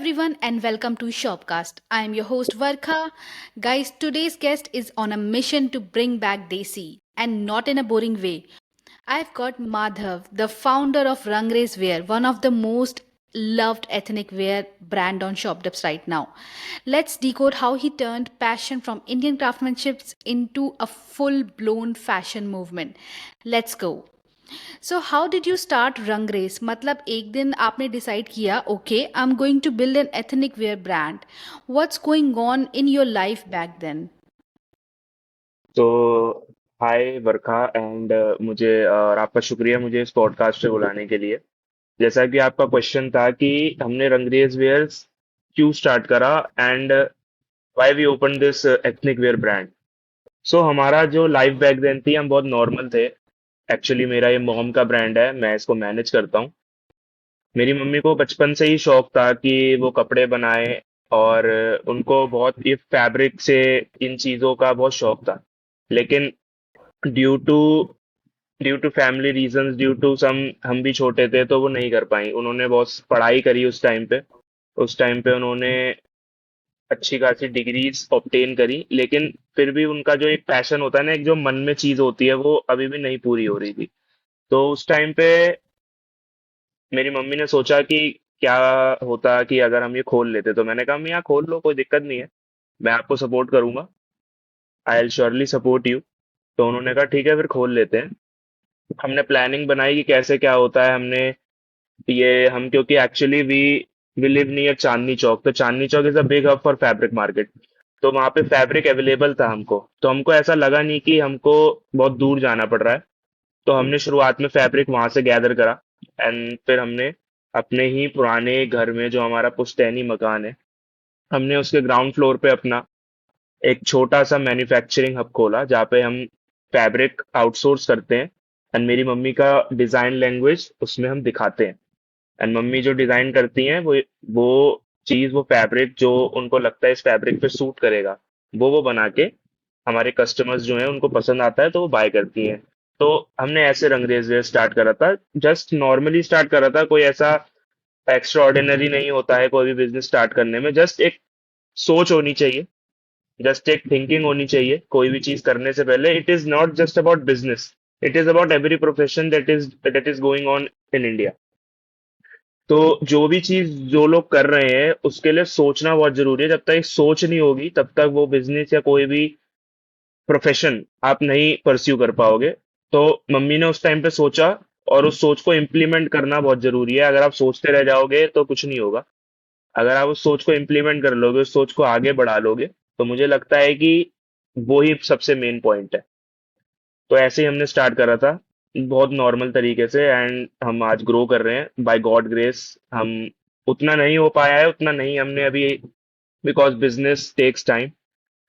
everyone and welcome to Shopcast. I am your host Varkha. Guys, today's guest is on a mission to bring back Desi and not in a boring way. I've got Madhav, the founder of Rangrace Wear, one of the most loved ethnic wear brand on ShopDeps right now. Let's decode how he turned passion from Indian craftsmanship into a full-blown fashion movement. Let's go. So how did you start रंग रेस मतलब एक दिन आपने decide किया okay I am going to build an ethnic wear brand what's going on in your life back then तो hi Varsha and मुझे और आपका शुक्रिया मुझे इस पॉडकास्ट पे बुलाने के लिए। जैसा कि आपका क्वेश्चन था कि हमने रंगरेज वेयर्स क्यों स्टार्ट करा and why we open this ethnic wear brand. So हमारा जो लाइफ बैक देन थी हम बहुत नॉर्मल थे। एक्चुअली मेरा ये मॉम का ब्रांड है, मैं इसको मैनेज करता हूँ। मेरी मम्मी को बचपन से ही शौक था कि वो कपड़े बनाए और उनको बहुत ये फैब्रिक से इन चीज़ों का बहुत शौक था। लेकिन due to due to family reasons, due to some, हम भी छोटे थे तो वो नहीं कर पाई। उन्होंने बहुत पढ़ाई करी उस टाइम पे उन्होंने अच्छी खासी डिग्रीज ऑब्टेन करी, लेकिन फिर भी उनका जो एक पैशन होता है ना, एक जो मन में चीज होती है, वो अभी भी नहीं पूरी हो रही थी। तो उस टाइम पे मेरी मम्मी ने सोचा कि क्या होता कि अगर हम ये खोल लेते। तो मैंने कहा मैं यहाँ खोल लो, कोई दिक्कत नहीं है, मैं आपको सपोर्ट करूंगा, I will surely support you. तो उन्होंने कहा ठीक है फिर खोल लेते हैं। हमने प्लानिंग बनाई कि कैसे क्या होता है। हमने ये हम क्योंकि actually we we live near Chandni Chowk, तो Chandni Chowk is a big hub for fabric market. तो वहां पे फैब्रिक अवेलेबल था हमको, तो हमको ऐसा लगा नहीं कि हमको बहुत दूर जाना पड़ रहा है। तो हमने शुरुआत में फैब्रिक वहां से गैदर करा एंड फिर हमने अपने ही पुराने घर में, जो हमारा पुश्तैनी मकान है, हमने उसके ग्राउंड फ्लोर पे अपना एक छोटा सा मैन्युफैक्चरिंग हब खोला जहाँ पे हम फैब्रिक आउटसोर्स करते हैं एंड मेरी मम्मी का डिजाइन लैंग्वेज उसमें हम दिखाते हैं। एंड मम्मी जो डिजाइन करती हैं वो चीज, वो फैब्रिक जो उनको लगता है इस फैब्रिक पे सूट करेगा, वो बना के हमारे कस्टमर्स जो हैं उनको पसंद आता है तो वो बाय करती हैं। तो हमने ऐसे रंगरेज स्टार्ट करा था, जस्ट नॉर्मली स्टार्ट करा था। कोई ऐसा एक्स्ट्रा ऑर्डिनरी नहीं होता है कोई भी बिजनेस स्टार्ट करने में। जस्ट एक सोच होनी चाहिए, जस्ट एक थिंकिंग होनी चाहिए कोई भी चीज करने से पहले। It is not just about business, it is about every profession that is going on in India. तो जो भी चीज जो लोग कर रहे हैं उसके लिए सोचना बहुत जरूरी है। जब तक सोच नहीं होगी तब तक वो बिजनेस या कोई भी प्रोफेशन आप नहीं परस्यू कर पाओगे। तो मम्मी ने उस टाइम पे सोचा और उस सोच को इम्प्लीमेंट करना बहुत जरूरी है। अगर आप सोचते रह जाओगे तो कुछ नहीं होगा। अगर आप उस सोच को इम्प्लीमेंट कर लोगे, उस सोच को आगे बढ़ा लोगे, तो मुझे लगता है कि वो ही सबसे मेन पॉइंट है। तो ऐसे ही हमने स्टार्ट करा था बहुत नॉर्मल तरीके से एंड हम आज ग्रो कर रहे हैं बाय गॉड ग्रेस। हम उतना नहीं हो पाया है, उतना नहीं हमने अभी, बिकॉज बिजनेस टेक्स टाइम।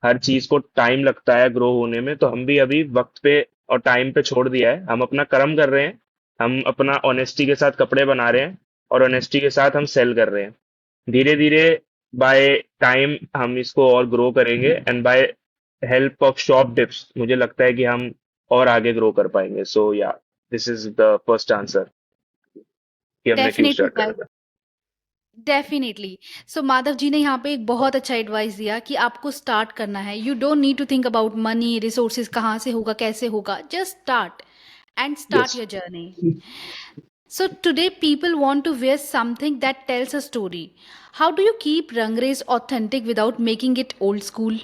हर चीज को टाइम लगता है ग्रो होने में। तो हम भी अभी वक्त पे और टाइम पे छोड़ दिया है, हम अपना कर्म कर रहे हैं। हम अपना ऑनेस्टी के साथ कपड़े बना रहे हैं और ऑनेस्टी के साथ हम सेल कर रहे हैं। धीरे धीरे बाय टाइम हम इसको और ग्रो करेंगे and by help of shop dips मुझे लगता है कि हम और आगे ग्रो कर पाएंगे। सो या, this is the first answer कि हमने क्यों डेफिनेटली स्टार्ट करा था। डेफिनेटली सो माधव जी ने यहाँ पे एक बहुत अच्छा एडवाइस दिया कि आपको स्टार्ट करना है you don't need to think about money resources कहाँ से होगा कैसे होगा just start and yes. Start your journey So today people want to wear something that tells a story. How do you keep Rangrace authentic without making it old school?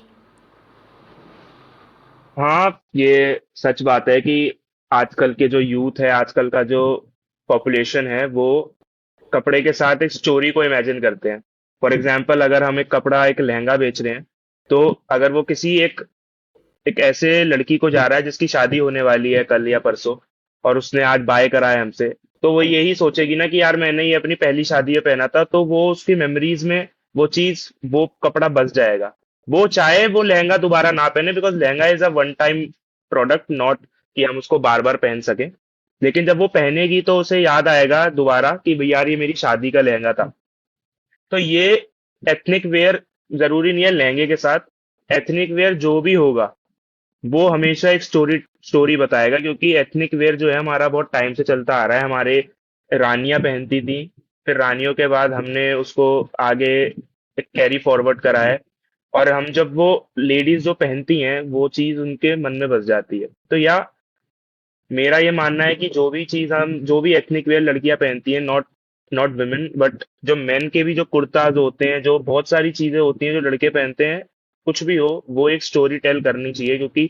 हाँ, ये सच बात है कि आजकल के जो यूथ है, आजकल का जो पॉपुलेशन है, वो कपड़े के साथ एक स्टोरी को इमेजिन करते हैं। फॉर एग्जाम्पल, अगर हम एक कपड़ा, एक लहंगा बेच रहे हैं, तो अगर वो किसी एक एक ऐसे लड़की को जा रहा है जिसकी शादी होने वाली है कल या परसों, और उसने आज बाय करा है हमसे, तो वो यही सोचेगी ना कि यार मैंने ये अपनी पहली शादी में पहना था। तो वो उसकी मेमोरीज में वो चीज, वो कपड़ा बस जाएगा। वो चाहे वो लहंगा दोबारा ना पहने, because lehenga is a one time product, not कि हम उसको बार बार पहन सके। लेकिन जब वो पहनेगी तो उसे याद आएगा दोबारा कि भैया यार ये मेरी शादी का लहंगा था। तो ये एथनिक वेयर जरूरी नहीं है लहंगे के साथ। एथनिक वेयर जो भी होगा वो हमेशा एक स्टोरी स्टोरी बताएगा, क्योंकि एथनिक वेयर जो है हमारा बहुत टाइम से चलता आ रहा है। हमारे रानियां पहनती थी, फिर रानियों के बाद हमने उसको आगे कैरी फॉरवर्ड करा है। और हम जब वो लेडीज जो पहनती हैं वो चीज उनके मन में बस जाती है। तो या मेरा ये मानना है कि जो भी एथनिक वेयर लड़कियां पहनती हैं, नॉट नॉट वुमेन बट जो मेन के भी जो कुर्ताज होते हैं, जो बहुत सारी चीजें होती हैं जो लड़के पहनते हैं, कुछ भी हो, वो एक स्टोरी टेल करनी चाहिए। क्योंकि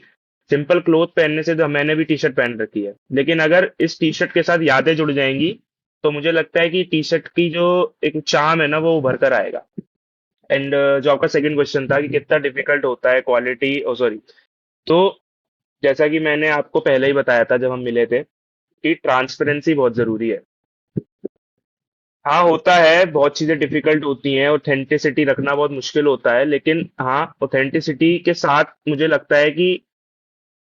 सिंपल क्लोथ पहनने से, तो मैंने भी टी शर्ट पहन रखी है, लेकिन अगर इस टी शर्ट के साथ यादें जुड़ जाएंगी तो मुझे लगता है कि टी शर्ट की जो एक चार्म है ना, वो उभर कर आएगा। एंड जो आपका सेकंड क्वेश्चन था कि कितना डिफिकल्ट होता है क्वालिटी, ओ सॉरी, तो जैसा कि मैंने आपको पहले ही बताया था जब हम मिले थे, कि ट्रांसपेरेंसी बहुत जरूरी है। हाँ, होता है, बहुत चीजें डिफिकल्ट होती हैं, ऑथेंटिसिटी रखना बहुत मुश्किल होता है, लेकिन हाँ, ऑथेंटिसिटी के साथ मुझे लगता है कि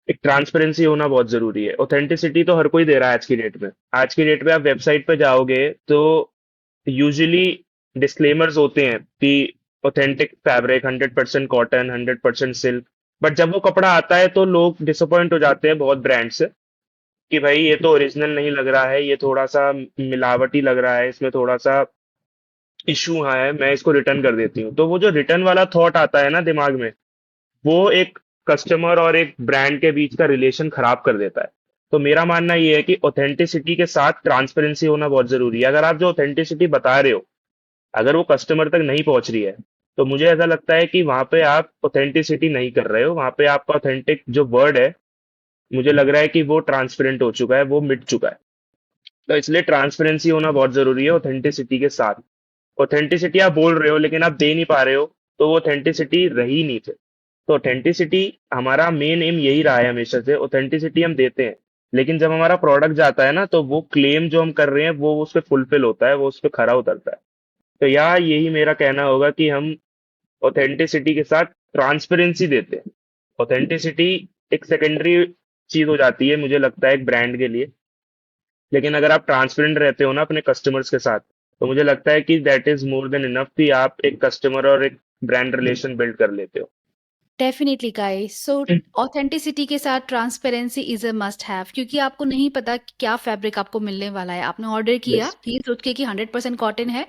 एक ट्रांसपेरेंसी होना बहुत जरूरी है। ऑथेंटिसिटी तो हर कोई दे रहा है आज की डेट में। आज की डेट में आप वेबसाइट पे जाओगे तो यूजुअली डिस्क्लेमर्स होते हैं कि authentic fabric, 100% cotton, 100% silk. But जब वो कपड़ा आता है तो लोग डिसअपॉइंट हो जाते हैं बहुत ब्रांड से, कि भाई ये तो ओरिजिनल नहीं लग रहा है, ये थोड़ा सा मिलावटी लग रहा है, इसमें थोड़ा सा इशू है, मैं इसको रिटर्न कर देती हूँ। तो वो जो रिटर्न वाला थॉट आता है ना दिमाग में, वो एक कस्टमर और एक ब्रांड के बीच का रिलेशन खराब कर देता है। तो मेरा मानना ये है कि ऑथेंटिसिटी के साथ ट्रांसपेरेंसी होना बहुत जरूरी है। अगर आप जो ऑथेंटिसिटी बता रहे हो, अगर वो कस्टमर तक नहीं पहुंच रही है, तो मुझे ऐसा लगता है कि वहां पे आप ऑथेंटिसिटी नहीं कर रहे हो। वहां पे आपका ऑथेंटिक जो वर्ड है, मुझे लग रहा है कि वो ट्रांसपेरेंट हो चुका है, वो मिट चुका है। तो इसलिए ट्रांसपेरेंसी होना बहुत जरूरी है ऑथेंटिसिटी के साथ। ऑथेंटिसिटी आप बोल रहे हो लेकिन आप दे नहीं पा रहे हो, तो वो ऑथेंटिसिटी रही नहीं फिर। तो ऑथेंटिसिटी, हमारा मेन एम यही रहा है हमेशा से, ऑथेंटिसिटी हम देते हैं, लेकिन जब हमारा प्रोडक्ट जाता है ना, तो वो क्लेम जो हम कर रहे हैं वो उस पर फुलफिल होता है, वो उस पर खरा उतरता है। तो यहाँ यही मेरा कहना होगा कि हम ऑथेंटिसिटी के साथ ट्रांसपेरेंसी देते हैं। ऑथेंटिसिटी एक सेकेंडरी चीज हो जाती है मुझे लगता है एक ब्रांड के लिए, लेकिन अगर आप ट्रांसपेरेंट रहते हो ना अपने कस्टमर्स के साथ, तो मुझे लगता है कि that is more than enough कि आप एक कस्टमर और एक ब्रांड रिलेशन बिल्ड कर लेते हो। डेफिनेटली गाइस, सो ऑथेंटिसिटी के साथ transparency is a must have, क्योंकि आपको नहीं पता कि क्या फैब्रिक आपको मिलने वाला है। आपने ऑर्डर किया यस। ये सोच के कि 100% कॉटन है,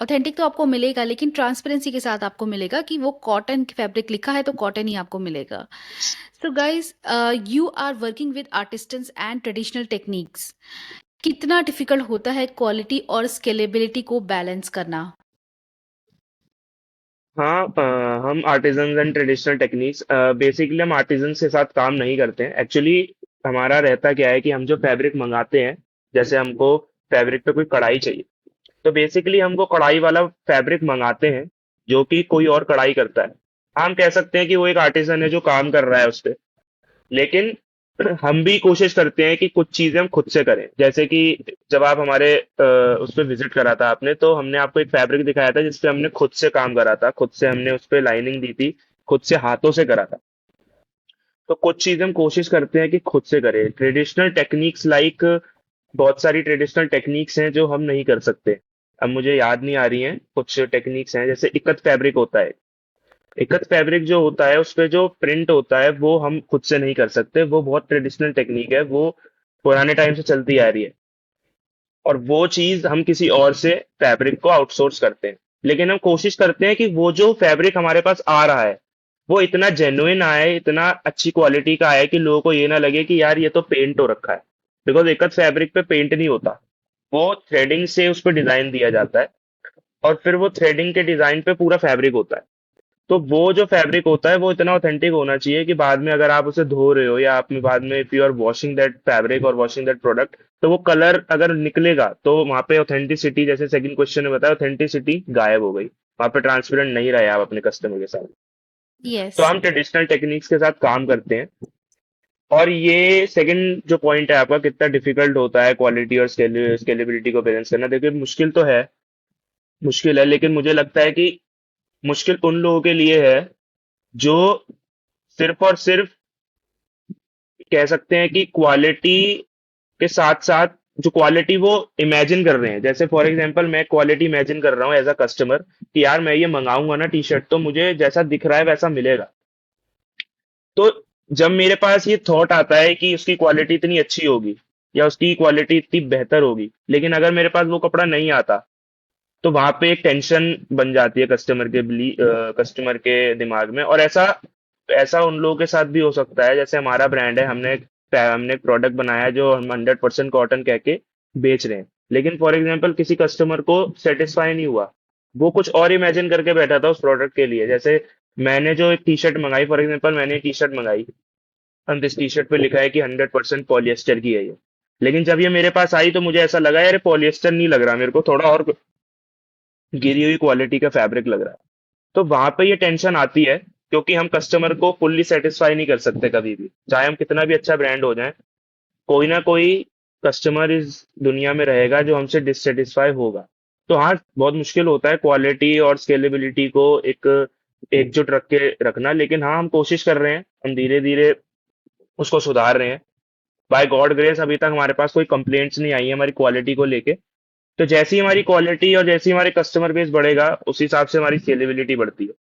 ऑथेंटिक तो आपको मिलेगा, लेकिन ट्रांसपेरेंसी के साथ आपको मिलेगा कि वो कॉटन फैब्रिक लिखा है तो कॉटन ही आपको मिलेगा। So guys, you are working with artisans and traditional techniques. कितना डिफिकल्ट होता है क्वालिटी और स्केलेबिलिटी को बैलेंस करना? हाँ, हम artisan and traditional techniques, basically हम आर्टिजन के साथ काम नहीं करते हैं एक्चुअली। हमारा रहता क्या है कि हम जो फैब्रिक मंगाते हैं, जैसे हमको फैब्रिक पे कोई कढ़ाई चाहिए, तो बेसिकली हमको कढ़ाई वाला फैब्रिक मंगाते हैं जो कि कोई और कढ़ाई करता है। हम कह सकते हैं कि वो एक आर्टिसन है जो काम कर रहा है उस पे। लेकिन हम भी कोशिश करते हैं कि कुछ चीजें हम खुद से करें। जैसे कि जब आप हमारे उस पे विजिट करा था आपने, तो हमने आपको एक फैब्रिक दिखाया था जिसपे हमने खुद से काम करा था, खुद से हमने उस पे लाइनिंग दी थी, खुद से हाथों से करा था। तो कुछ चीजें हम कोशिश करते हैं कि खुद से करें। ट्रेडिशनल टेक्निक्स लाइक, बहुत सारी ट्रेडिशनल टेक्निक्स हैं जो हम नहीं कर सकते। अब मुझे याद नहीं आ रही हैं, कुछ टेक्निक्स हैं जैसे इकत फैब्रिक होता है। इकत फैब्रिक जो होता है उस पे जो प्रिंट होता है वो हम खुद से नहीं कर सकते, वो बहुत ट्रेडिशनल टेक्निक है, वो पुराने टाइम से चलती आ रही है। और वो चीज हम किसी और से फैब्रिक को आउटसोर्स करते हैं। लेकिन हम कोशिश करते हैं कि वो जो फैब्रिक हमारे पास आ रहा है वो इतना जेन्युइन आए, इतना अच्छी क्वालिटी का आए कि लोगों को ये ना लगे कि यार ये तो पेंट हो रखा है। बिकॉज इकत फैब्रिक पे पेंट नहीं होता, वो थ्रेडिंग से उस पर डिजाइन दिया जाता है, और फिर वो थ्रेडिंग के डिजाइन पे पूरा फैब्रिक होता है। तो वो जो फैब्रिक होता है वो इतना ऑथेंटिक होना चाहिए कि बाद में अगर आप उसे धो रहे हो, या आप में बाद में if you are washing that fabric और वॉशिंग दैट प्रोडक्ट, तो वो कलर अगर निकलेगा तो वहां पे ऑथेंटिसिटी, जैसे सेकंड क्वेश्चन में बताया, ऑथेंटिसिटी गायब हो गई, वहां पे ट्रांसपेरेंट नहीं रहे आप अपने कस्टमर के साथ। यस। तो हम ट्रेडिशनल टेक्निक्स के साथ काम करते हैं। और ये सेकंड जो पॉइंट है आपका, कितना डिफिकल्ट होता है क्वालिटी और स्केलेबिलिटी को बैलेंस करना, देखिए मुश्किल तो है, मुश्किल है, लेकिन मुझे लगता है कि मुश्किल उन लोगों के लिए है जो सिर्फ और सिर्फ कह सकते हैं कि क्वालिटी के साथ साथ जो क्वालिटी वो इमेजिन कर रहे हैं। जैसे फॉर एग्जांपल मैं क्वालिटी इमेजिन कर रहा हूँ एज अ कस्टमर, कि यार मैं ये मंगाऊंगा ना टी शर्ट, तो मुझे जैसा दिख रहा है वैसा मिलेगा। तो जब मेरे पास ये थॉट आता है कि उसकी क्वालिटी इतनी अच्छी होगी या उसकी क्वालिटी इतनी बेहतर होगी, लेकिन अगर मेरे पास वो कपड़ा नहीं आता, तो वहां पे एक टेंशन बन जाती है कस्टमर के दिमाग में। और ऐसा ऐसा उन लोगों के साथ भी हो सकता है, जैसे हमारा ब्रांड है, हमने एक प्रोडक्ट बनाया है जो हम 100% कॉटन कह के बेच रहे हैं, लेकिन फॉर एग्जांपल किसी कस्टमर को सेटिस्फाई नहीं हुआ, वो कुछ और इमेजिन करके बैठा था उस प्रोडक्ट के लिए। जैसे मैंने जो एक टी शर्ट मंगाई, फॉर एग्जांपल मैंने टी शर्ट मंगाई, और इस टी शर्ट पे लिखा है कि 100% पॉलिएस्टर की है ये, लेकिन जब ये मेरे पास आई तो मुझे ऐसा लगा यार पॉलिएस्टर नहीं लग रहा, मेरे को थोड़ा और गिरी हुई क्वालिटी का फैब्रिक लग रहा है। तो वहां पे ये टेंशन आती है, क्योंकि हम कस्टमर को फुल्ली सेटिस्फाई नहीं कर सकते कभी भी, चाहे हम कितना भी अच्छा ब्रांड हो जाए, कोई ना कोई कस्टमर इस दुनिया में रहेगा जो हमसे डिससेटिस्फाई होगा। तो हाँ, बहुत मुश्किल होता है क्वालिटी और स्केलेबिलिटी को एक एकजुट रख के रखना, लेकिन हाँ हम कोशिश कर रहे हैं, हम धीरे धीरे उसको सुधार रहे हैं। बाय गॉड ग्रेस अभी तक हमारे पास कोई कंप्लेंट्स नहीं आई है हमारी क्वालिटी को लेके। तो जैसी हमारी क्वालिटी और जैसी हमारे कस्टमर बेस बढ़ेगा, उस हिसाब से हमारी स्केलेबिलिटी बढ़ती है।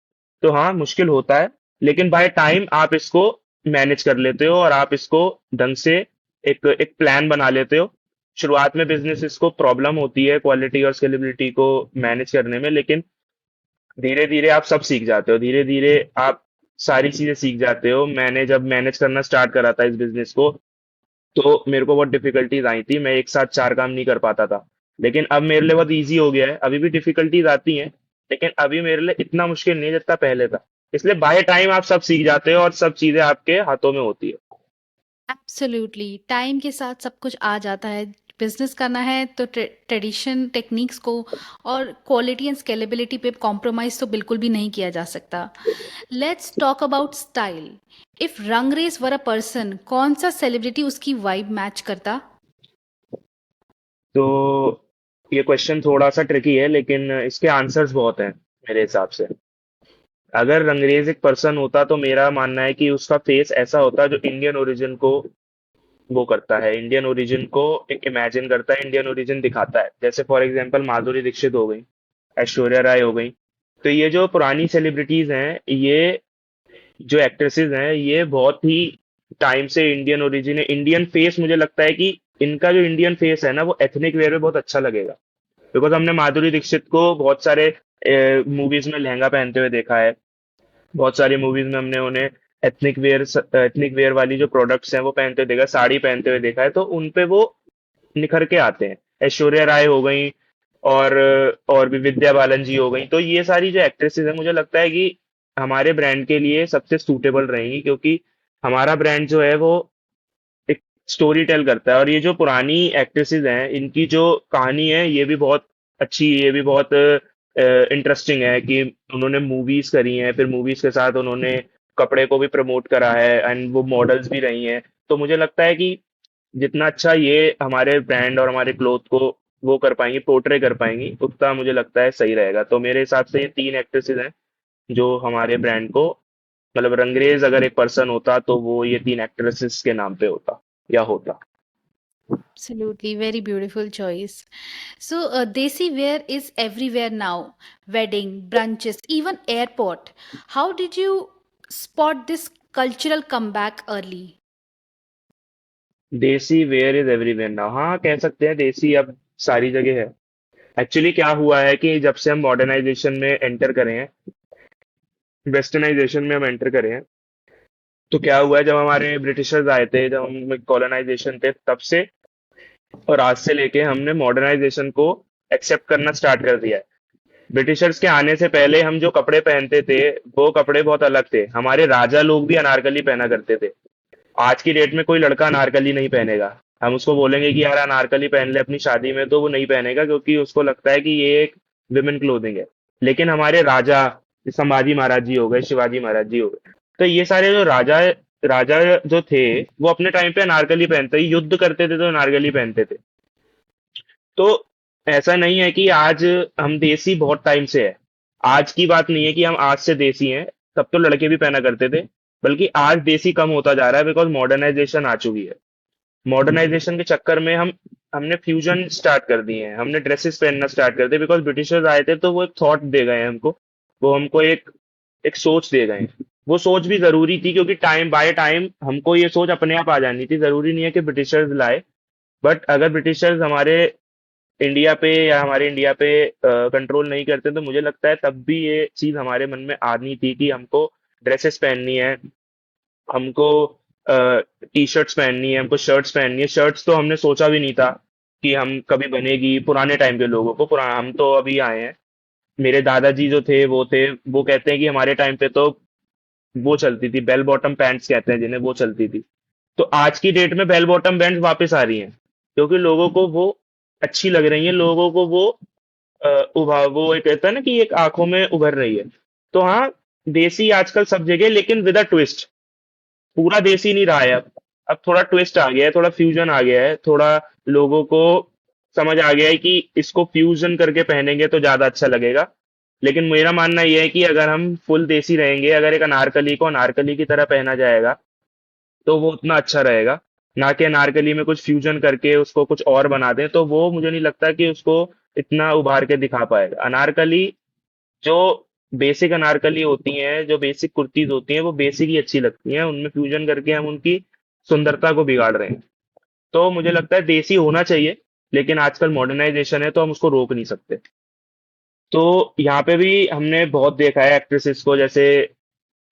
तो हाँ, मुश्किल होता है, लेकिन बाय टाइम आप इसको मैनेज कर लेते हो और आप इसको ढंग से एक एक प्लान बना लेते हो। शुरुआत में बिजनेस को प्रॉब्लम होती है क्वालिटी और स्केलेबिलिटी को मैनेज करने में, लेकिन धीरे धीरे आप सब सीख जाते हो, धीरे धीरे आप सारी चीजें सीख जाते हो। मैंने जब मैनेज करना स्टार्ट करा था इस बिजनेस को, तो मेरे को बहुत डिफिकल्टीज आई थी, मैं एक साथ चार काम नहीं कर पाता था। लेकिन अब मेरे लिए बहुत इजी हो गया है, अभी भी डिफिकल्टीज आती हैं, लेकिन अभी मेरे लिए इतना मुश्किल नहीं है जितना पहले था। इसलिए बाय टाइम आप सब सीख जाते हो और सब चीजें आपके हाथों में होती है। एब्सोल्युटली टाइम के साथ सब कुछ आ जाता है। बिजनेस करना है तो ट्रेडिशन टेक्निक्स को और क्वालिटी एंड स्केलेबिलिटी पे कॉम्प्रोमाइज तो बिल्कुल भी नहीं किया जा सकता। Let's talk about style. If Rangrez were a person, कौन सा सेलिब्रिटी उसकी वाइब मैच करता? तो ये क्वेश्चन थोड़ा सा ट्रिकी है, लेकिन इसके आंसर्स बहुत हैं मेरे हिसाब से। अगर रंगरेज एक पर्सन होता तो मेरा मानना है कि उसका फेस ऐसा होता जो इंडियन ओरिजिन को वो करता है, इंडियन ओरिजिन को एक इमेजिन करता है, इंडियन ओरिजिन दिखाता है। जैसे फॉर एग्जांपल माधुरी दीक्षित हो गई, ऐश्वर्या राय हो गई। तो ये जो पुरानी सेलिब्रिटीज हैं, ये जो एक्ट्रेसेस हैं, ये बहुत ही टाइम से इंडियन ओरिजिन है, इंडियन फेस। मुझे लगता है कि इनका जो इंडियन फेस है ना, वो एथनिक वेयर में बहुत अच्छा लगेगा। बिकॉज हमने माधुरी दीक्षित को बहुत सारे मूवीज में लहंगा पहनते हुए देखा है, बहुत सारी मूवीज में हमने उन्हें एथनिक वेयर वाली जो प्रोडक्ट्स हैं वो पहनते हुए देखा, साड़ी पहनते हुए देखा है, तो उन पे वो निखर के आते हैं। ऐश्वर्या राय हो गई, और भी विद्या बालन जी हो गई। तो ये सारी जो एक्ट्रेसेस हैं, मुझे लगता है कि हमारे ब्रांड के लिए सबसे सूटेबल रहेंगी, क्योंककि हमारा ब्रांड जो है वो एक स्टोरी टेल करता है। और ये जो पुरानी एक्ट्रेसेस हैं, इनकी जो कहानी है ये भी बहुत अच्छी, ये भी बहुत इंटरेस्टिंग है कि उन्होंने मूवीज करी हैं, फिर मूवीज के साथ उन्होंने कपड़े को भी प्रमोट करा है, एंड वो मॉडल्स भी रही हैं। तो मुझे लगता है कि जितना अच्छा ये हमारे ब्रांड और हमारे क्लोथ को वो कर पाएंगी, पोर्ट्रे कर पाएंगी, उतना मुझे लगता है सही रहेगा। तो मेरे हिसाब से ये तीन एक्ट्रेसेस हैं जो हमारे ब्रांड को, मतलब रंगरेज अगर एक पर्सन होता तो वो ये तीन एक्ट्रेसेस के नाम पे होता या होता। Absolutely, very beautiful choice. So, Desi wear is everywhere now. Wedding, brunches, even airport. How did you spot this cultural comeback early? देसी वेयर इज एवरीवेयर नाउ, हाँ कह सकते हैं देसी अब सारी जगह है। एक्चुअली क्या हुआ है कि जब से हम मॉडर्नाइजेशन में एंटर करे हैं, वेस्टर्नाइजेशन में हम एंटर करे हैं, तो क्या हुआ है, जब हमारे ब्रिटिशर्स आए थे, जब हम कॉलोनाइजेशन थे, तब से और आज से लेके हमने मॉडर्नाइजेशन को एक्सेप्ट करना स्टार्ट कर दिया है। ब्रिटिशर्स के आने से पहले हम जो कपड़े पहनते थे, वो कपड़े बहुत अलग थे। हमारे राजा लोग भी अनारकली पहना करते थे। आज की डेट में कोई लड़का अनारकली नहीं पहनेगा। हम उसको बोलेंगे कि यार अनारकली पहन ले अपनी शादी में, तो वो नहीं पहनेगा, क्योंकि उसको लगता है कि ये एक विमेन क्लोथिंग है। लेकिन हमारे राजा, संभाजी महाराज जी हो गए, शिवाजी महाराज जी हो गए, तो ये सारे जो राजा राजा जो थे, वो अपने टाइम पे अनारकली पहनते ही युद्ध करते थे, तो अनारकली पहनते थे। तो ऐसा नहीं है कि आज हम देसी बहुत टाइम से है, आज की बात नहीं है कि हम आज से देसी हैं। तब तो लड़के भी पहना करते थे, बल्कि आज देसी कम होता जा रहा है, बिकॉज मॉडर्नाइजेशन आ चुकी है। मॉडर्नाइजेशन के चक्कर में हमने फ्यूजन स्टार्ट कर दिए हैं, हमने ड्रेसेस पहनना स्टार्ट कर दिए, बिकॉज ब्रिटिशर्स आए थे तो वो एक थॉट दे गए हैं हमको, वो हमको एक एक सोच दे गए हैं। वो सोच भी जरूरी थी, क्योंकि टाइम बाय टाइम हमको ये सोच अपने आप आ जानी थी, जरूरी नहीं है कि ब्रिटिशर्स लाए। बट अगर ब्रिटिशर्स हमारे इंडिया पे या हमारे इंडिया पे कंट्रोल नहीं करते, तो मुझे लगता है तब भी ये चीज हमारे मन में आनी थी कि हमको ड्रेसेस पहननी है, हमको टी शर्ट्स पहननी है, हमको शर्ट्स पहननी है। शर्ट्स तो हमने सोचा भी नहीं था कि हम कभी बनेगी पुराने टाइम के लोगों को, पुराना हम तो अभी आए हैं। मेरे दादाजी जो थे वो कहते हैं कि हमारे टाइम पे तो वो चलती थी, बेल बॉटम पैंट्स कहते हैं जिन्हें, वो चलती थी। तो आज की डेट में बेल बॉटम पैंट्स वापस आ रही हैं क्योंकि लोगों को वो अच्छी लग रही है, लोगों को वो वो एक कहता है ना कि एक आंखों में उभर रही है। तो हाँ, देसी आजकल सब जगह, लेकिन विद अ ट्विस्ट। पूरा देसी नहीं रहा है अब थोड़ा ट्विस्ट आ गया है, थोड़ा फ्यूजन आ गया है, थोड़ा लोगों को समझ आ गया है कि इसको फ्यूजन करके पहनेंगे तो ज्यादा अच्छा लगेगा। लेकिन मेरा मानना यह है कि अगर हम फुल देसी रहेंगे, अगर एक अनारकली को अनारकली की तरह पहना जाएगा तो वो उतना अच्छा रहेगा। ना कि अनारकली में कुछ फ्यूजन करके उसको कुछ और बना दें, तो वो मुझे नहीं लगता कि उसको इतना उभार के दिखा पाएगा। अनारकली जो बेसिक अनारकली होती हैं, जो बेसिक कुर्तीज होती हैं, वो बेसिक ही अच्छी लगती हैं। उनमें फ्यूजन करके हम उनकी सुंदरता को बिगाड़ रहे हैं। तो मुझे लगता है देसी होना चाहिए, लेकिन आजकल मॉडर्नाइजेशन है तो हम उसको रोक नहीं सकते। तो यहाँ पे भी हमने बहुत देखा है एक्ट्रेसेस को, जैसे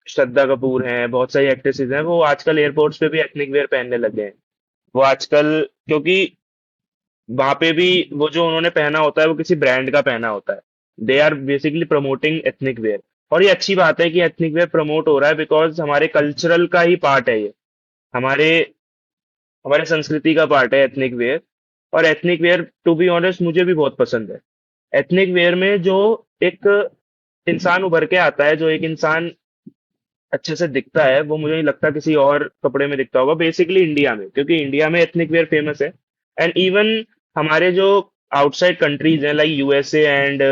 श्रद्धा कपूर हैं, बहुत सारी एक्ट्रेसेस हैं, वो आजकल एयरपोर्ट्स पे भी एथनिक वेयर पहनने लगे हैं। वो आजकल, क्योंकि वहां पे भी वो जो उन्होंने पहना होता है वो किसी ब्रांड का पहना होता है। They are basically promoting ethnic wear. और ये अच्छी बात है कि एथनिक वेयर प्रमोट हो रहा है, बिकॉज हमारे कल्चरल का ही पार्ट है ये। हमारे हमारे संस्कृति का पार्ट है एथनिक वेयर। और ethnic wear to be honest मुझे भी बहुत पसंद है। एथनिक वेयर में जो एक इंसान उभर के आता है, जो एक इंसान अच्छे से दिखता है, वो मुझे नहीं लगता किसी और कपड़े में दिखता होगा, बेसिकली इंडिया में, क्योंकि इंडिया में एथनिक वेयर फेमस है। एंड इवन हमारे जो आउटसाइड कंट्रीज हैं like USA and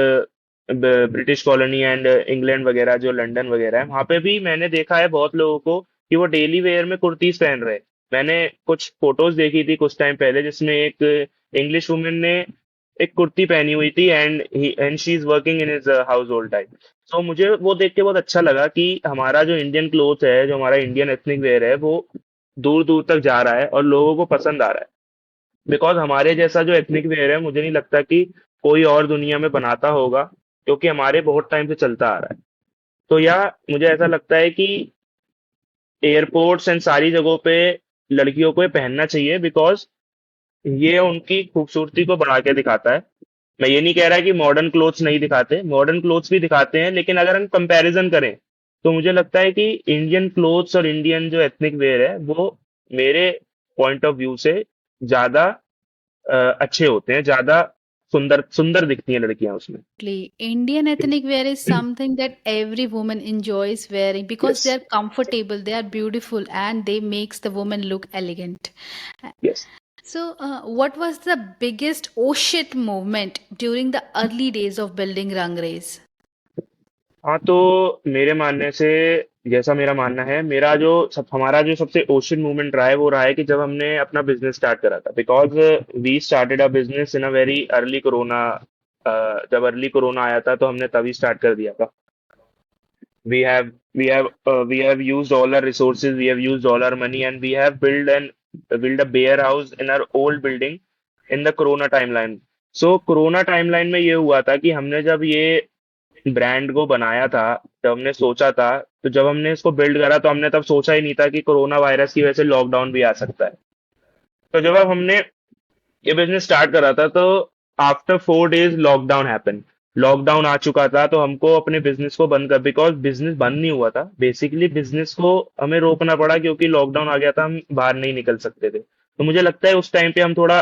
British colony and England वगैरह, जो लंदन वगैरह है, वहां पे भी मैंने देखा है बहुत लोगों को कि वो डेली वेयर में कुर्तीज पहन रहे हैं। मैंने कुछ फोटोज देखी थी कुछ टाइम पहले, जिसमें एक इंग्लिश वुमेन ने एक कुर्ती पहनी हुई थी and she is working in his house hold type. तो मुझे वो देख के बहुत अच्छा लगा कि हमारा जो इंडियन क्लोथ है, जो हमारा इंडियन एथनिक वेयर है, वो दूर दूर तक जा रहा है और लोगों को पसंद आ रहा है। बिकॉज हमारे जैसा जो एथनिक वेयर है, मुझे नहीं लगता कि कोई और दुनिया में बनाता होगा, क्योंकि हमारे बहुत टाइम से चलता आ रहा है। तो या मुझे ऐसा लगता है कि एयरपोर्ट्स एंड सारी जगहों पे लड़कियों को ये पहनना चाहिए, बिकॉज ये उनकी खूबसूरती को बढ़ा के दिखाता है। मैं ये नहीं कह रहा कि मॉडर्न क्लोथ्स नहीं दिखाते, मॉडर्न क्लोथ्स भी दिखाते हैं, लेकिन अगर हम कंपैरिजन करें तो मुझे लगता है कि इंडियन क्लोथ्स और इंडियन जो एथनिक वेयर है वो मेरे पॉइंट ऑफ व्यू से ज्यादा अच्छे होते हैं, ज्यादा सुंदर सुंदर दिखती हैं लड़कियां उसमें। Indian ethnic wear is something that every woman enjoys wearing because yes, they are comfortable, they are beautiful, and they makes the woman look elegant. Yes. So, what was the biggest oh shit moment during the early days of building Rangres? हाँ, तो मेरे मानने से, जैसा मेरा मानना है, हमारा जो सबसे ओशन मूवमेंट रहा है वो रहा है कि जब हमने अपना बिजनेस स्टार्ट करा था, because we started a business in a very early corona. जब अर्ली कोरोना आया था तो हमने तभी स्टार्ट कर दिया था। We have used all our resources, we have used all our money, and we have built a bear house in our old building in the corona timeline. So corona timeline में ये हुआ था कि हमने जब ये ब्रांड को बनाया था, जब हमने सोचा था, तो जब हमने इसको बिल्ड करा तो हमने तब सोचा ही नहीं था कि कोरोना वायरस की वजह से लॉकडाउन भी आ सकता है। तो जब अब हमने ये बिजनेस स्टार्ट करा था, तो after 4 days lockdown happen. Lockdown आ चुका था, तो हमको अपने बिजनेस को बंद कर, बिकॉज बिजनेस बंद नहीं हुआ था, बेसिकली बिजनेस को हमें रोकना पड़ा क्योंकि लॉकडाउन आ गया था, हम बाहर नहीं निकल सकते थे। तो मुझे लगता है उस टाइम पे हम थोड़ा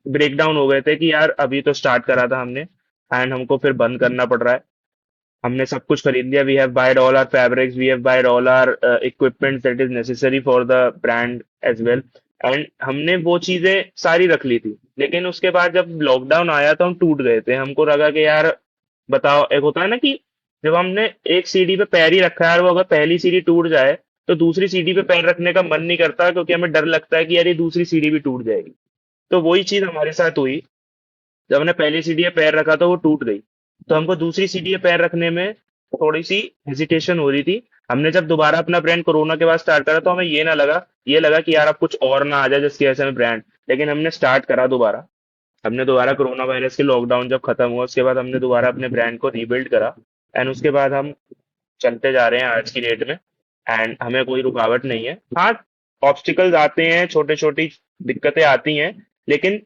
ब्रेक डाउन हो गए थे कि यार अभी तो स्टार्ट करा था हमने, एंड हमको फिर बंद करना पड़ रहा है। हमने सब कुछ खरीद लिया, we have buyed all our fabrics, we have buyed all our equipment that is necessary for the brand as well. And हमने वो चीजें सारी रख ली थी, लेकिन उसके बाद जब लॉकडाउन आया तो हम टूट गए थे। हमको लगा कि यार बताओ, एक होता है ना कि जब हमने एक सीढ़ी पे पैर ही रखा है और वो अगर पहली सीढ़ी टूट जाए तो दूसरी सीढ़ी पे पैर रखने का मन नहीं करता, क्योंकि हमें डर लगता है कि यार ये दूसरी सीढ़ी भी टूट जाएगी। तो वही चीज हमारे साथ हुई। जब हमने पहली सीढ़ी पे पैर रखा तो वो टूट गई, तो हमको दूसरी सीढ़ी पे पैर रखने में थोड़ी सी हेजिटेशन हो रही थी। हमने जब दोबारा अपना ब्रांड कोरोना के बाद स्टार्ट करा तो हमें ये लगा कि यार अब कुछ और ना आ जाए जिसकी वजह से हमें ब्रांड, लेकिन हमने स्टार्ट करा दोबारा। हमने दोबारा कोरोना वायरस के लॉकडाउन जब खत्म हुआ उसके बाद हमने दोबारा अपने ब्रांड को रीबिल्ड करा। एंड उसके बाद हम चलते जा रहे हैं आज की डेट में। एंड हमें कोई रुकावट नहीं है। हाँ, ऑब्स्टिकल्स आते हैं, छोटे छोटी दिक्कतें आती हैं, लेकिन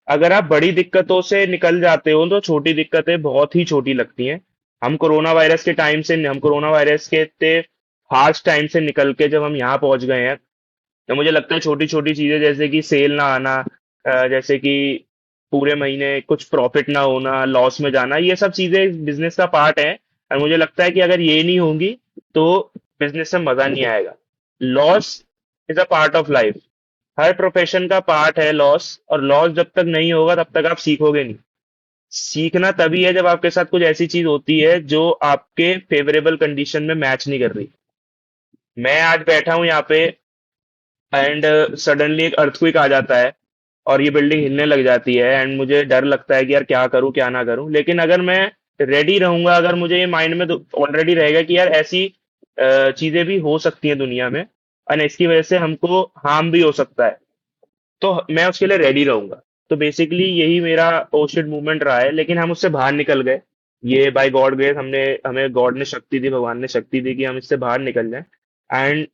अगर आप बड़ी दिक्कतों से निकल जाते हो तो छोटी दिक्कतें बहुत ही छोटी लगती हैं। हम कोरोना वायरस के इतने हार्श टाइम से निकल के जब हम यहाँ पहुंच गए हैं, तो मुझे लगता है छोटी छोटी चीजें जैसे कि सेल ना आना, जैसे कि पूरे महीने कुछ प्रॉफिट ना होना, लॉस में जाना, ये सब चीजें बिजनेस का पार्ट है। और मुझे लगता है कि अगर ये नहीं होंगी तो बिजनेस में मजा नहीं आएगा। Loss is a part of life. Her profession का पार्ट है लॉस, और लॉस जब तक नहीं होगा तब तक आप सीखोगे नहीं। सीखना तभी है जब आपके साथ कुछ ऐसी चीज होती है जो आपके फेवरेबल कंडीशन में मैच नहीं कर रही। मैं आज बैठा हूं यहाँ पे, एंड सडनली एक अर्थक्वेक आ जाता है और ये बिल्डिंग हिलने लग जाती है, एंड मुझे डर लगता है कि यार क्या करूं क्या ना करूं। लेकिन अगर मैं रेडी रहूंगा, अगर मुझे ये माइंड में ऑलरेडी रहेगा कि यार ऐसी चीजें भी हो सकती हैं दुनिया में, और इसकी वजह से हमको हार्म भी हो सकता है, तो मैं उसके लिए रेडी रहूंगा। तो बेसिकली यही मेरा ओशिड मूवमेंट रहा है, लेकिन हम उससे बाहर निकल गए। ये बाय गॉड ग्रेस, हमने हमें गॉड ने शक्ति दी, भगवान ने शक्ति दी कि हम इससे बाहर निकल जाएं। एंड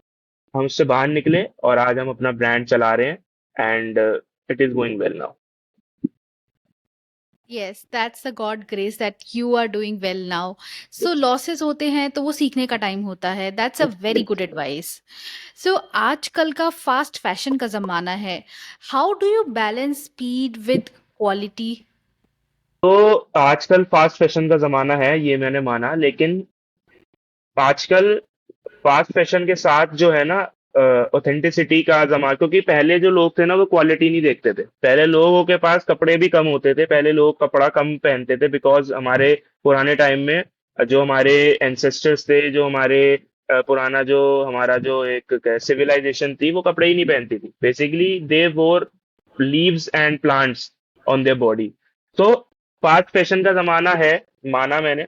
हम उससे बाहर निकले और आज हम अपना ब्रांड चला रहे हैं, and it is going well now. Yes, that's the God grace that you are doing well now. So losses होते हैं तो वो सीखने का टाइम होता है. That's a very good बिल्कुल। advice. So आजकल का फास्ट फैशन का जमाना है. How do you balance speed with quality? तो आजकल फास्ट फैशन का जमाना है, ये मैंने माना, लेकिन आजकल फास्ट फैशन के साथ जो है ना, ऑथेंटिसिटी का जमा, क्योंकि पहले जो लोग थे ना वो क्वालिटी नहीं देखते थे। पहले लोगों के पास कपड़े भी कम होते थे, पहले लोग कपड़ा कम पहनते थे, बिकॉज हमारे पुराने टाइम में जो हमारे एंसेस्टर्स थे, जो हमारे पुराना जो हमारा जो एक सिविलाइजेशन थी, वो कपड़े ही नहीं पहनती थी। बेसिकली दे वोर leaves and plants on their body. तो फास्ट फैशन का जमाना है, माना मैंने,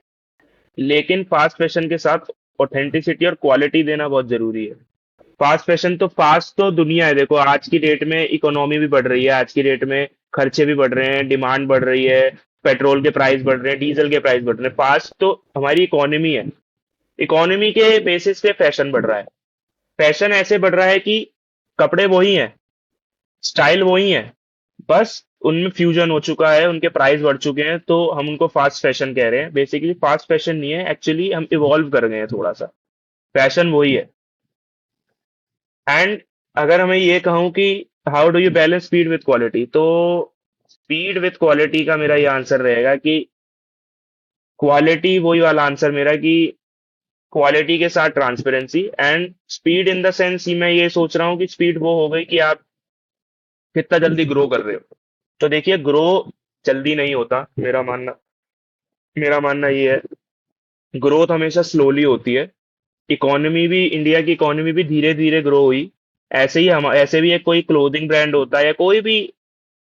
लेकिन फास्ट फैशन के साथ ऑथेंटिसिटी और क्वालिटी देना बहुत जरूरी है। फास्ट फैशन तो फास्ट तो दुनिया है, देखो आज की डेट में इकोनॉमी भी बढ़ रही है, आज की डेट में खर्चे भी बढ़ रहे हैं, डिमांड बढ़ रही है, पेट्रोल के प्राइस बढ़ रहे हैं, डीजल के प्राइस बढ़ रहे हैं। फास्ट तो हमारी इकोनॉमी है। इकोनॉमी के बेसिस पे फैशन बढ़ रहा है। फैशन ऐसे बढ़ रहा है कि कपड़े वही हैं, स्टाइल वही है, बस उनमें फ्यूजन हो चुका है, उनके प्राइस बढ़ चुके हैं, तो हम उनको फास्ट फैशन कह रहे हैं। बेसिकली फास्ट फैशन नहीं है, एक्चुअली हम इवॉल्व कर गए हैं थोड़ा सा। फैशन वही है। एंड अगर मैं ये कहूं कि how do you balance speed with quality, तो स्पीड विद क्वालिटी का मेरा ये आंसर रहेगा कि क्वालिटी, वही वाला आंसर मेरा कि क्वालिटी के साथ transparency. And speed in the sense मैं ये सोच रहा हूँ कि स्पीड वो हो गई कि आप कितना जल्दी ग्रो कर रहे हो। तो देखिए, ग्रो जल्दी नहीं होता, मेरा मानना ये है, ग्रोथ हमेशा स्लोली होती है। इकोनॉमी भी, इंडिया की इकोनॉमी भी धीरे धीरे ग्रो हुई। ऐसे भी एक कोई क्लोथिंग ब्रांड होता है या कोई भी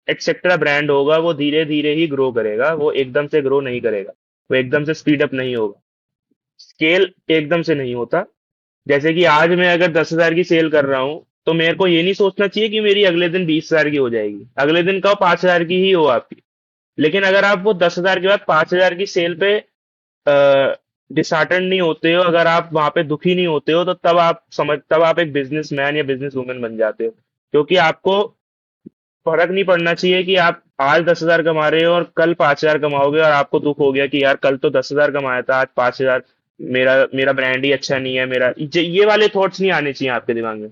एक्सेट्रा ब्रांड होगा, वो धीरे धीरे ही ग्रो करेगा, वो एकदम से ग्रो नहीं करेगा, वो एकदम से स्पीड अप नहीं होगा। स्केल एकदम से नहीं होता। जैसे कि आज मैं अगर 10,000 की सेल कर रहा हूँ, तो मेरे को ये नहीं सोचना चाहिए कि मेरी अगले दिन 20,000 की हो जाएगी, अगले दिन का 5,000 की ही हो आपकी। लेकिन अगर आप वो 10,000 के बाद 5,000 की सेल पे डिसहार्टन नहीं होते हो, अगर आप वहां पे दुखी नहीं होते हो, तो तब आप एक बिजनेसमैन या बिजनेस वुमेन बन जाते हो। क्योंकि आपको फर्क नहीं पड़ना चाहिए कि आप आज 10,000 कमा रहे हो और कल 5,000 कमाओगे, और आपको दुख हो गया कि यार कल तो 10,000 कमाया था, आज 5,000, मेरा मेरा ब्रांड ही अच्छा नहीं है, मेरा ये वाले थॉट्स नहीं आने चाहिए आपके दिमाग में।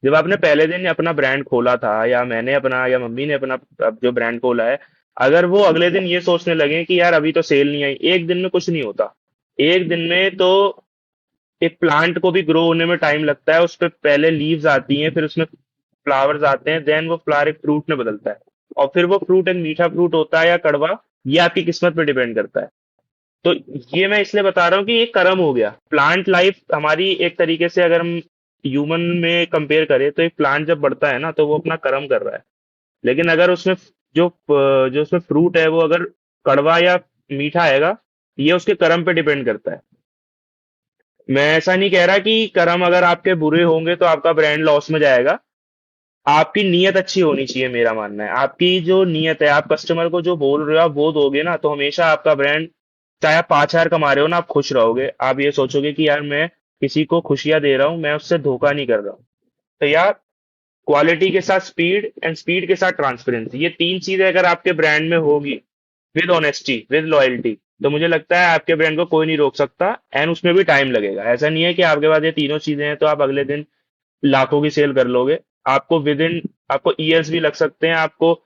जब आपने पहले दिन अपना ब्रांड खोला था, या मैंने अपना, या मम्मी ने अपना अब जो ब्रांड खोला है, अगर वो अगले दिन ये सोचने लगे कि यार अभी तो सेल नहीं आई, एक दिन में कुछ नहीं होता। एक दिन में तो एक प्लांट को भी ग्रो होने में टाइम लगता है, उस पे पहले लीव्स आती हैं, फिर उसमें फ्लावर्स आते हैं, देन वो फ्लावर एक फ्रूट में बदलता है, और फिर वो फ्रूट एक मीठा फ्रूट होता है या कड़वा, ये आपकी किस्मत पे डिपेंड करता है। तो ये मैं इसलिए बता रहा हूँ कि ये कर्म हो गया। प्लांट लाइफ हमारी एक तरीके से अगर हम ह्यूमन में कंपेयर करें, तो एक प्लांट जब बढ़ता है ना, तो वो अपना कर्म कर रहा है। लेकिन अगर उसमें जो उसमें फ्रूट है वो अगर कड़वा या मीठा आएगा, ये उसके कर्म पे डिपेंड करता है। मैं ऐसा नहीं कह रहा कि कर्म अगर आपके बुरे होंगे तो आपका ब्रांड लॉस में जाएगा। आपकी नीयत अच्छी होनी चाहिए, मेरा मानना है। आपकी जो नीयत है, आप कस्टमर को जो बोल रहे हो आप वो दोगे ना, तो हमेशा आपका ब्रांड, चाहे आप 5,000 कमा रहे हो ना, आप खुश रहोगे। आप ये सोचोगे कि यार मैं किसी को खुशियां दे रहा हूँ, मैं उससे धोखा नहीं कर रहा हूँ। तो यार, क्वालिटी के साथ स्पीड एंड स्पीड के साथ ट्रांसपेरेंसी, ये तीन चीजें अगर आपके ब्रांड में होगी, विद ऑनेस्टी विद लॉयल्टी, तो मुझे लगता है आपके ब्रांड को कोई नहीं रोक सकता। एंड उसमें भी टाइम लगेगा। ऐसा नहीं है कि आपके पास ये तीनों चीजें हैं तो आप अगले दिन लाखों की सेल कर लोगे। आपको विद इन, आपको ईयर्स भी लग सकते हैं, आपको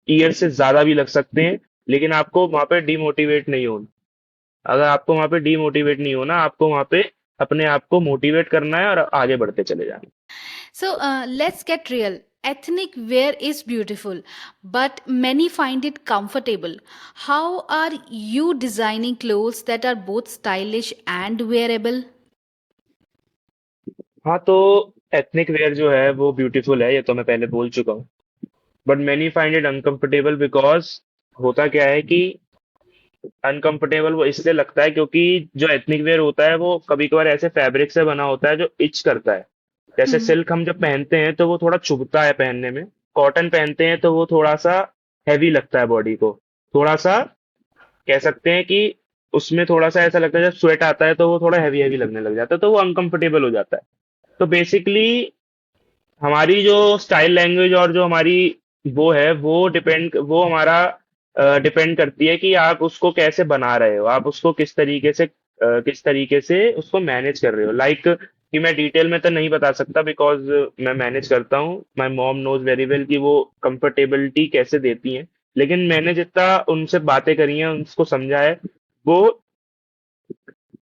ईयर से ज्यादा भी लग सकते हैं, लेकिन आपको वहां पे डिमोटिवेट नहीं होना। अगर आपको वहां पे डिमोटिवेट नहीं होना, आपको वहां पे अपने आप को मोटिवेट करना है और आगे बढ़ते चले जाना है। So let's get real. Ethnic wear is beautiful, but many find it comfortable. How are you designing clothes that are both stylish and wearable? हाँ, तो एथनिक वेयर जो है वो ब्यूटीफुल है, ये तो मैं पहले बोल चुका हूँ। But many find it uncomfortable because होता क्या है कि अनकंफर्टेबल वो इसलिए लगता है क्योंकि जो एथनिक वेयर होता है वो कभी कभार ऐसे फैब्रिक से बना होता है जो इच करता है। जैसे Hmm. सिल्क हम जब पहनते हैं तो वो थोड़ा चुभता है पहनने में। कॉटन पहनते हैं तो वो थोड़ा सा हैवी लगता है बॉडी को। थोड़ा सा कह सकते हैं कि उसमें थोड़ा सा ऐसा लगता है, जब स्वेट आता है तो वो थोड़ा हैवी हैवी लगने लग जाता है, तो वो अनकंफर्टेबल हो जाता है। तो बेसिकली हमारी जो स्टाइल लैंग्वेज और जो हमारी वो है, वो हमारा डिपेंड करती है कि आप उसको कैसे बना रहे हो, आप उसको किस तरीके से उसको मैनेज कर रहे हो। कि मैं डिटेल में तो नहीं बता सकता बिकॉज मैं मैनेज करता हूँ। My mom knows very well कि वो कंफर्टेबिलिटी कैसे देती हैं। लेकिन मैंने जितना उनसे बातें करी हैं, उनको समझा है, वो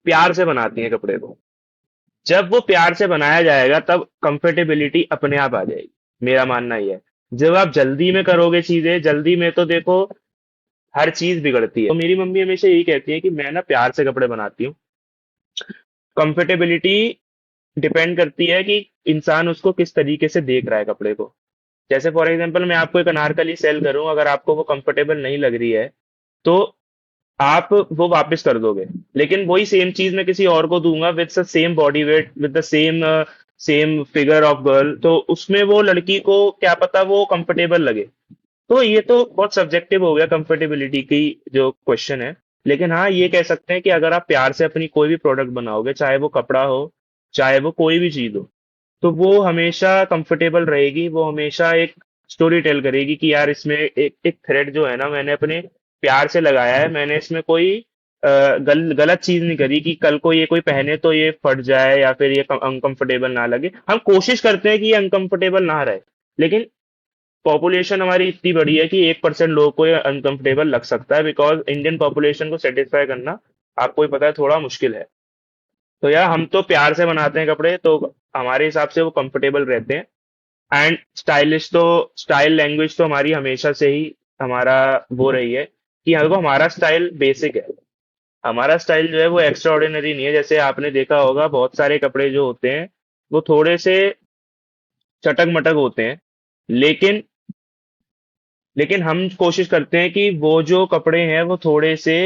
प्यार से बनाती हैं कपड़े को। जब वो प्यार से बनाया जाएगा तब कंफर्टेबिलिटी अपने आप आ जाएगी। मेरा मानना ये है। जब आप जल्दी में करोगे चीजें, जल्दी में तो देखो हर चीज बिगड़ती है। तो मेरी मम्मी हमेशा यही कहती है कि मैं ना प्यार से कपड़े बनाती हूँ। कंफर्टेबिलिटी डिपेंड करती है कि इंसान उसको किस तरीके से देख रहा है कपड़े को। जैसे फॉर एग्जांपल मैं आपको एक अनारकली सेल करूं, अगर आपको वो कंफर्टेबल नहीं लग रही है तो आप वो वापस कर दोगे। लेकिन वही सेम चीज मैं किसी और को दूंगा with the same body weight, with the same same figure of girl, तो उसमें वो लड़की को क्या पता वो कंफर्टेबल लगे। तो ये तो बहुत सब्जेक्टिव हो गया कंफर्टेबिलिटी की जो क्वेश्चन है। लेकिन हाँ, ये कह सकते हैं कि अगर आप प्यार से अपनी कोई भी प्रोडक्ट बनाओगे, चाहे वो कपड़ा हो, चाहे वो कोई भी चीज हो, तो वो हमेशा कंफर्टेबल रहेगी। वो हमेशा एक स्टोरी टेल करेगी कि यार इसमें एक एक थ्रेड जो है ना, मैंने अपने प्यार से लगाया है। मैंने इसमें कोई गलत चीज नहीं करी कि कल को ये कोई पहने तो ये फट जाए या फिर ये अनकंफर्टेबल ना लगे। हम कोशिश करते हैं कि ये अनकंफर्टेबल ना रहे, लेकिन पॉपुलेशन हमारी इतनी बड़ी है कि 1% लोगों को ये अनकंफर्टेबल लग सकता है। बिकॉज इंडियन पॉपुलेशन को सेटिस्फाई करना, आपको ही पता है, थोड़ा मुश्किल है। तो यार, हम तो प्यार से बनाते हैं कपड़े, तो हमारे हिसाब से वो कंफर्टेबल रहते हैं। एंड स्टाइलिश तो, स्टाइल लैंग्वेज तो हमारी हमेशा से ही हमारा वो रही है कि हमको हमारा स्टाइल बेसिक है। हमारा स्टाइल जो है वो एक्स्ट्रा ऑर्डिनरी नहीं है। जैसे आपने देखा होगा बहुत सारे कपड़े जो होते हैं वो थोड़े से चटक मटक होते हैं, लेकिन लेकिन हम कोशिश करते हैं कि वो जो कपड़े हैं वो थोड़े से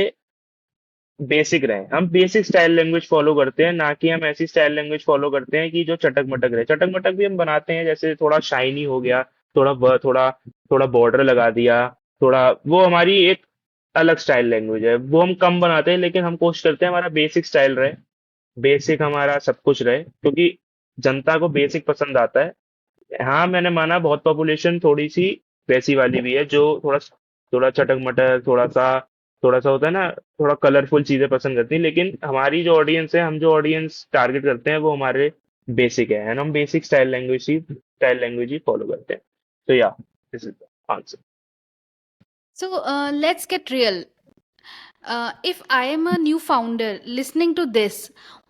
बेसिक रहे। हम बेसिक स्टाइल लैंग्वेज फॉलो करते हैं, ना कि हम ऐसी स्टाइल लैंग्वेज फॉलो करते हैं कि जो चटक मटक रहे। चटक मटक भी हम बनाते हैं, जैसे थोड़ा शाइनी हो गया, थोड़ा थोड़ा बॉर्डर लगा दिया, थोड़ा, वो हमारी एक अलग स्टाइल लैंग्वेज है। वो हम कम बनाते हैं, लेकिन हम कोशिश करते हैं हमारा बेसिक स्टाइल रहे, बेसिक हमारा सब कुछ रहे, क्योंकि जनता को बेसिक पसंद आता है। हाँ, मैंने माना बहुत पॉपुलेशन थोड़ी सी वैसी वाली भी है जो थोड़ा थोड़ा चटक मटक, थोड़ा सा होता है ना, थोड़ा कलरफुल चीजें पसंद करती है। लेकिन हमारी जो ऑडियंस है, हम जो ऑडियंस टारगेट करते हैं वो हमारे बेसिक है, एंड हम बेसिक स्टाइल लैंग्वेज ही फॉलो करते हैं। तो या, this is the answer. So let's get real. If I am a new founder listening to this,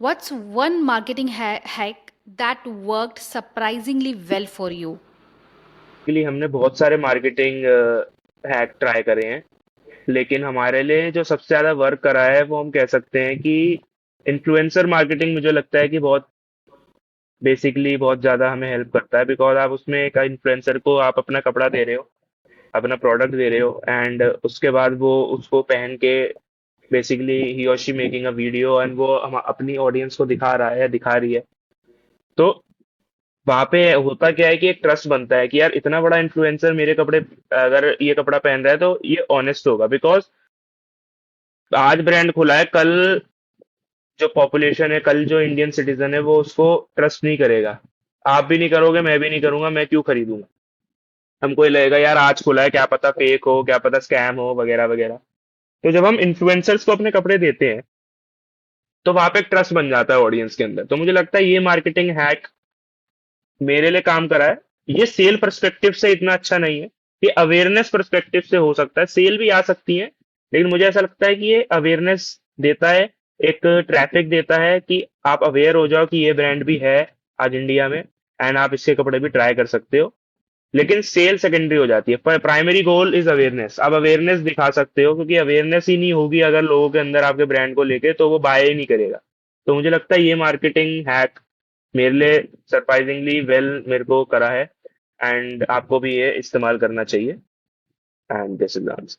what's one marketing hack that worked surprisingly well for you? के लिए हमने बहुत सारे marketing hack try करे हैं, लेकिन हमारे लिए जो सबसे ज्यादा वर्क करा है वो हम कह सकते हैं कि इन्फ्लुएंसर मार्केटिंग, मुझे लगता है कि बहुत बेसिकली बहुत ज्यादा हमें हेल्प करता है। बिकॉज आप उसमें एक इन्फ्लुएंसर को आप अपना कपड़ा दे रहे हो, अपना प्रोडक्ट दे रहे हो, एंड उसके बाद वो उसको पहन के बेसिकली ही और she making a video, and वो हम अपनी ऑडियंस को दिखा रहा है या दिखा रही है। तो वहां पे होता क्या है कि एक ट्रस्ट बनता है कि यार इतना बड़ा इन्फ्लुएंसर मेरे कपड़े, अगर ये कपड़ा पहन रहा है तो ये ऑनेस्ट होगा, बिकॉज आज ब्रांड खुला है, कल जो पॉपुलेशन है, कल जो इंडियन सिटीजन है वो उसको ट्रस्ट नहीं करेगा। आप भी नहीं करोगे, मैं भी नहीं करूंगा, मैं क्यों खरीदूंगा? हमको ये लगेगा यार आज खुला है, क्या पता फेक हो, क्या पता स्कैम हो, वगैरह वगैरह। तो जब हम इन्फ्लुएंसर्स को अपने कपड़े देते हैं तो वहां पे एक ट्रस्ट बन जाता है ऑडियंस के अंदर। तो मुझे लगता है ये मार्केटिंग हैक मेरे लिए काम करा है। ये सेल पर्सपेक्टिव से इतना अच्छा नहीं है, ये अवेयरनेस पर्सपेक्टिव से हो सकता है, सेल भी आ सकती है, लेकिन मुझे ऐसा लगता है कि ये अवेयरनेस देता है, एक ट्रैफिक देता है कि आप अवेयर हो जाओ कि ये ब्रांड भी है आज इंडिया में, एंड आप इसके कपड़े भी ट्राई कर सकते हो। लेकिन सेल सेकेंडरी हो जाती है, पर प्राइमरी गोल इज अवेयरनेस। आप अवेयरनेस दिखा सकते हो, क्योंकि अवेयरनेस ही नहीं होगी अगर लोगों के अंदर आपके ब्रांड को लेके, तो वो बाय ही नहीं करेगा। तो मुझे लगता है ये मार्केटिंग हैक मेरे लिए सरप्राइजिंगली वेल मेरे को करा है, एंड आपको भी ये इस्तेमाल करना चाहिए। And this is answer.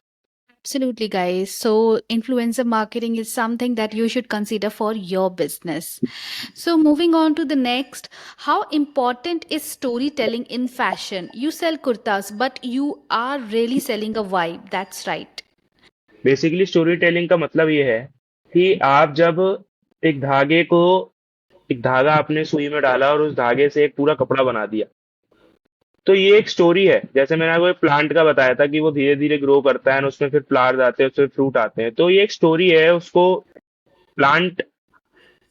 Absolutely, guys. So, influencer marketing is something that you should consider for your business. So, moving on to the next, how important is storytelling in fashion? You sell kurtas, but you are really selling a vibe. That's right. Basically story telling का मतलब ये है कि आप जब एक धागे को, एक धागा आपने सुई में डाला और उस धागे से एक पूरा कपड़ा बना दिया, तो ये एक स्टोरी है। जैसे मैंने आपको एक प्लांट का बताया था कि वो धीरे धीरे ग्रो करता है और उसमें फिर फ्लावर्स आते हैं, उसमें फ्रूट आते हैं, तो ये एक स्टोरी है। उसको प्लांट,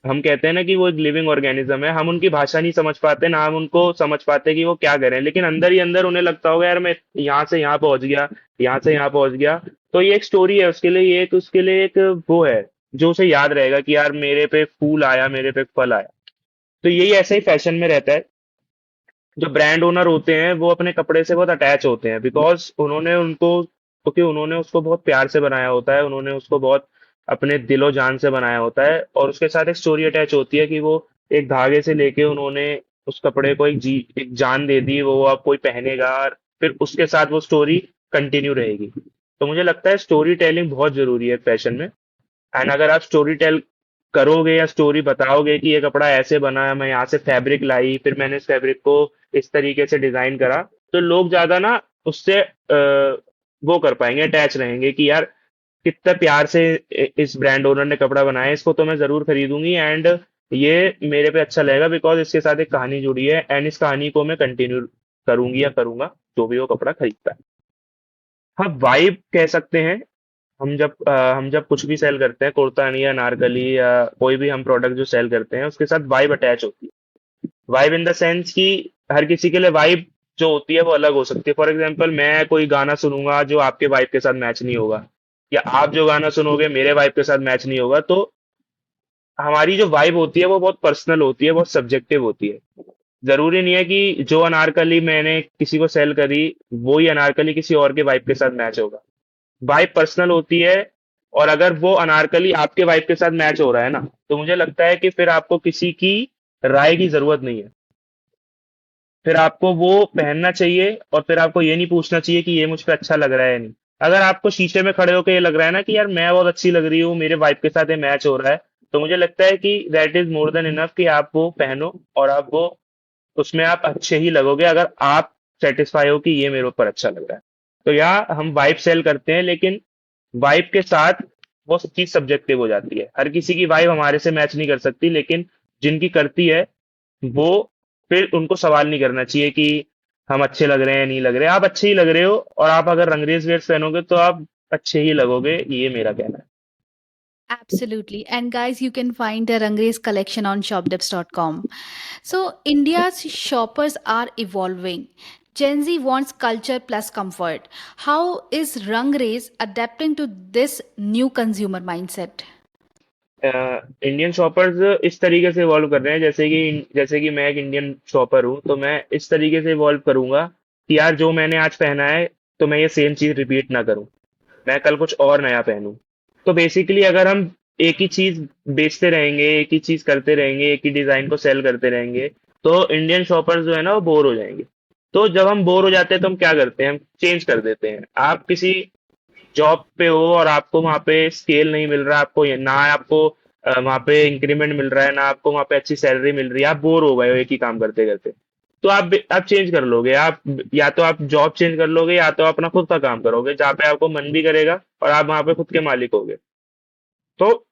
हम कहते हैं ना कि वो एक लिविंग ऑर्गेनिज्म है, हम उनकी भाषा नहीं समझ पाते, ना हम उनको समझ पाते कि वो क्या कर रहे हैं, लेकिन अंदर ही अंदर उन्हें लगता होगा यार मैं यहाँ से यहाँ पहुंच गया, यहाँ से यहाँ पहुंच गया। तो ये एक स्टोरी है उसके लिए, ये एक उसके लिए एक वो है जो उसे याद रहेगा कि यार मेरे पे फूल आया, मेरे पे फल आया। तो यही ऐसा ही फैशन में रहता है। जो ब्रांड ओनर होते हैं वो अपने कपड़े से बहुत अटैच होते हैं, बिकॉज उन्होंने उनको, क्योंकि उन्होंने उसको बहुत प्यार से बनाया होता है, उन्होंने उसको बहुत अपने दिलो जान से बनाया होता है, और उसके साथ एक स्टोरी अटैच होती है कि वो एक धागे से लेके उन्होंने उस कपड़े को एक जान दे दी, वो अब कोई पहनेगा और फिर उसके साथ वो स्टोरी कंटिन्यू रहेगी। तो मुझे लगता है स्टोरी टेलिंग बहुत जरूरी है फैशन में। एंड अगर आप स्टोरी टेल करोगे या स्टोरी बताओगे कि ये कपड़ा ऐसे बना है, मैं यहाँ से फैब्रिक लाई, फिर मैंने इस फैब्रिक को इस तरीके से डिजाइन करा, तो लोग ज्यादा ना उससे वो कर पाएंगे, अटैच रहेंगे कि यार कितना प्यार से इस ब्रांड ओनर ने कपड़ा बनाया है, इसको तो मैं जरूर खरीदूंगी, एंड ये मेरे पे अच्छा लगेगा बिकॉज इसके साथ एक कहानी जुड़ी है, एंड इस कहानी को मैं कंटिन्यू करूंगी या करूंगा जो भी वो कपड़ा खरीदता है। हाँ, वाइब कह सकते हैं। हम जब कुछ भी सेल करते हैं, कुर्ता नहीं या अनारकली या कोई भी हम प्रोडक्ट जो सेल करते हैं, उसके साथ वाइब अटैच होती है। वाइब इन द सेंस कि हर किसी के लिए वाइब जो होती है वो अलग हो सकती है। फॉर एग्जाम्पल, मैं कोई गाना सुनूंगा जो आपके वाइब के साथ मैच नहीं होगा, या आप जो गाना सुनोगे मेरे वाइब के साथ मैच नहीं होगा। तो हमारी जो वाइब होती है वो बहुत पर्सनल होती है, बहुत सब्जेक्टिव होती है। जरूरी नहीं है कि जो अनारकली मैंने किसी को सेल करी वो ही अनारकली किसी और के वाइब के साथ मैच होगा। वाइब पर्सनल होती है, और अगर वो अनारकली आपके वाइब के साथ मैच हो रहा है ना, तो मुझे लगता है कि फिर आपको किसी की राय की जरूरत नहीं है। फिर आपको वो पहनना चाहिए, और फिर आपको ये नहीं पूछना चाहिए कि ये मुझ पे अच्छा लग रहा है या नहीं। अगर आपको शीशे में खड़े होकर ये लग रहा है ना कि यार मैं बहुत अच्छी लग रही हूँ, मेरे वाइब के साथ ये मैच हो रहा है, तो मुझे लगता है कि that is more than enough कि आप वो पहनो, और आप वो उसमें आप अच्छे ही लगोगे, अगर आप सेटिस्फाई हो कि ये मेरे ऊपर अच्छा लग रहा है। तो यहाँ हम वाइब सेल करते हैं, लेकिन वाइब के साथ वो चीज सब्जेक्टिव हो जाती है। हर किसी की वाइब हमारे से मैच नहीं कर सकती, लेकिन जिनकी करती है वो, फिर उनको सवाल नहीं करना चाहिए कि हम अच्छे लग रहे हैं नहीं लग रहे। आप अच्छे ही लग रहे हो, और आप अगर रंगरेज वेयर पहनोगे तो आप अच्छे ही लगोगे, ये मेरा कहना है। Absolutely. And guys, you can find the Rangre's collection on shopdips.com. So, India's shoppers are evolving. Gen Z wants culture plus comfort. How is Rangre's adapting to this new consumer mindset? Indian shoppers इस तरीके से evolve कर रहे हैं, जैसे कि मैं एक इंडियन शॉपर हूँ, तो मैं इस तरीके से इवॉल्व करूंगा कि यार जो मैंने आज पहना है, तो मैं ये सेम चीज रिपीट ना करूं, मैं कल कुछ और नया पहनूं। तो बेसिकली अगर हम एक ही चीज बेचते रहेंगे, एक ही चीज करते रहेंगे, एक ही डिजाइन को सेल करते रहेंगे, तो इंडियन शॉपर्स जो है ना वो बोर हो जाएंगे। तो जब हम बोर हो जाते हैं तो हम क्या करते हैं, हम चेंज कर देते हैं। आप किसी जॉब पे हो और आपको वहां पे स्केल नहीं मिल रहा, ना आपको वहां पे इंक्रीमेंट मिल रहा है, ना आपको वहां पे अच्छी सैलरी मिल रही है, आप बोर हो गए हो एक ही काम करते करते। तो आप चेंज कर लोगे। आप या तो आप जॉब चेंज कर लोगे, या तो अपना खुद का काम करोगे जहाँ पे आपको मन भी करेगा और आप वहां पे खुद के मालिक होगे। तो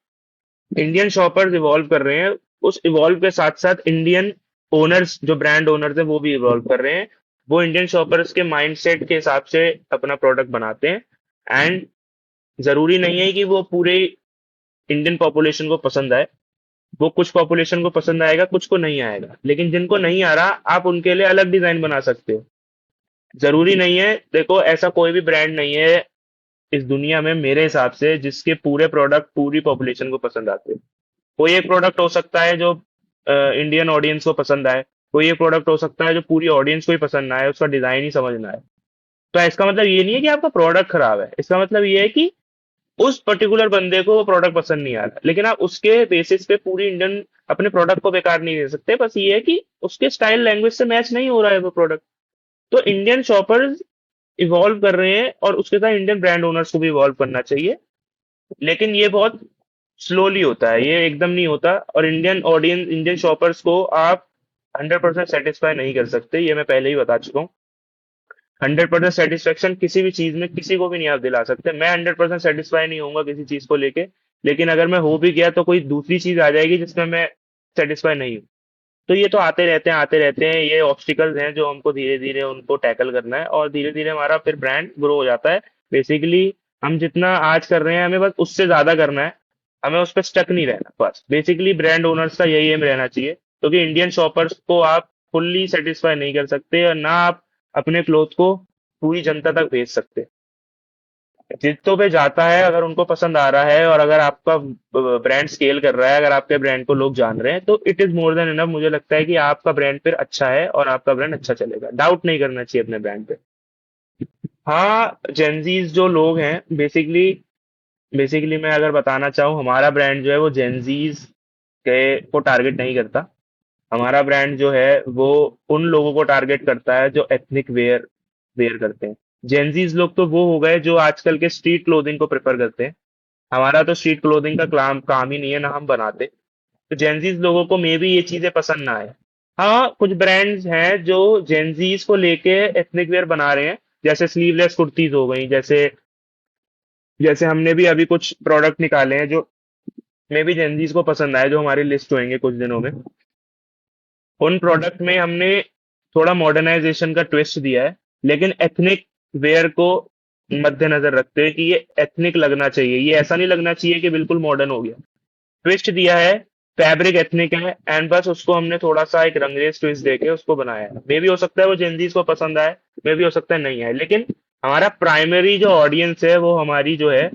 इंडियन शॉपर्स इवॉल्व कर रहे हैं। उस इवॉल्व के साथ साथ इंडियन ओनर्स, जो ब्रांड ओनर्स हैं, वो भी इवॉल्व कर रहे हैं। वो इंडियन शॉपर्स के माइंडसेट के हिसाब से अपना प्रोडक्ट बनाते हैं। एंड जरूरी नहीं है कि वो पूरे इंडियन पॉपुलेशन को पसंद आए। वो कुछ पॉपुलेशन को पसंद आएगा, कुछ को नहीं आएगा, लेकिन जिनको नहीं आ रहा आप उनके लिए अलग डिजाइन बना सकते हो। जरूरी नहीं है, देखो ऐसा कोई भी ब्रांड नहीं है इस दुनिया में मेरे हिसाब से जिसके पूरे प्रोडक्ट पूरी पॉपुलेशन को पसंद आते हो। कोई एक प्रोडक्ट हो सकता है जो इंडियन ऑडियंस को पसंद आए, कोई एक प्रोडक्ट हो सकता है जो पूरी ऑडियंस को ही पसंद ना आए, उसका डिजाइन ही समझ ना आए। तो इसका मतलब ये नहीं है कि आपका प्रोडक्ट खराब है, इसका मतलब ये है कि उस पर्टिकुलर बंदे को वो प्रोडक्ट पसंद नहीं आ रहा, लेकिन आप उसके बेसिस पे पूरी इंडियन अपने प्रोडक्ट को बेकार नहीं दे सकते। बस ये है कि उसके स्टाइल लैंग्वेज से मैच नहीं हो रहा है वो प्रोडक्ट। तो इंडियन शॉपर्स इवॉल्व कर रहे हैं, और उसके साथ इंडियन ब्रांड ओनर्स को भी इवॉल्व करना चाहिए। लेकिन ये बहुत स्लोली होता है, ये एकदम नहीं होता। और इंडियन ऑडियंस, इंडियन शॉपर्स को आप 100% सेटिस्फाई नहीं कर सकते, ये मैं पहले ही बता चुका हूँ। 100% सेटिस्फेक्शन किसी भी चीज में किसी को भी नहीं आप दिला सकते। मैं 100% सेटिस्फाई नहीं होऊंगा किसी चीज को लेके, लेकिन अगर मैं हो भी गया तो कोई दूसरी चीज आ जाएगी जिसमें मैं सेटिस्फाई नहीं हूँ। तो ये तो आते रहते हैं, आते रहते हैं। ये ऑब्स्टिकल्स हैं जो हमको धीरे धीरे उनको टैकल करना है, और धीरे धीरे हमारा फिर ब्रांड ग्रो हो जाता है। बेसिकली हम जितना आज कर रहे हैं हमें बस उससे ज्यादा करना है, हमें उस पर स्टक नहीं रहना। बस बेसिकली ब्रांड ओनर्स का यही एम रहना चाहिए, क्योंकि इंडियन शॉपर्स को आप फुल्ली सेटिस्फाई नहीं कर सकते, और ना आप अपने क्लोथ को पूरी जनता तक भेज सकते। जितनों पे जाता है, अगर उनको पसंद आ रहा है और अगर आपका ब्रांड स्केल कर रहा है, अगर आपके ब्रांड को लोग जान रहे हैं, तो it is more than enough. मुझे लगता है कि आपका ब्रांड फिर अच्छा है और आपका ब्रांड अच्छा चलेगा। डाउट नहीं करना चाहिए अपने ब्रांड पे। हाँ, जेनजीज जो लोग हैं, बेसिकली बेसिकली मैं अगर बताना चाहूँ, हमारा ब्रांड जो है वो जेनजीज के को टारगेट नहीं करता। हमारा ब्रांड जो है वो उन लोगों को टारगेट करता है जो एथनिक वेयर वेयर करते हैं। जेनजीज लोग तो वो हो गए जो आजकल के स्ट्रीट क्लोथिंग को प्रेफर करते हैं। हमारा तो स्ट्रीट क्लोथिंग का काम काम ही नहीं है, ना हम बनाते। तो जेनजीज लोगों को मे भी ये चीजें पसंद ना आए। हाँ, कुछ ब्रांड्स हैं जो जेनजीज को लेके एथनिक वेयर बना रहे हैं, जैसे स्लीवलेस कुर्तीज हो गई। जैसे जैसे हमने भी अभी कुछ प्रोडक्ट निकाले हैं जो मे भी जेनजीज को पसंद आए, जो हमारी लिस्ट होंगे कुछ दिनों में। उन प्रोडक्ट में हमने थोड़ा मॉडर्नाइजेशन का ट्विस्ट दिया है, लेकिन एथनिक वेयर को मद्देनजर रखते हुए कि ये एथनिक लगना चाहिए, ये ऐसा नहीं लगना चाहिए कि बिल्कुल मॉडर्न हो गया। ट्विस्ट दिया है, फैब्रिक एथनिक है, एंड बस उसको हमने थोड़ा सा एक रंगरेज ट्विस्ट देके उसको बनाया है। मे भी हो सकता है वो जेनजीज को पसंद आए, मे भी हो सकता है नहीं आए, लेकिन हमारा प्राइमरी जो ऑडियंस है वो हमारी जो है,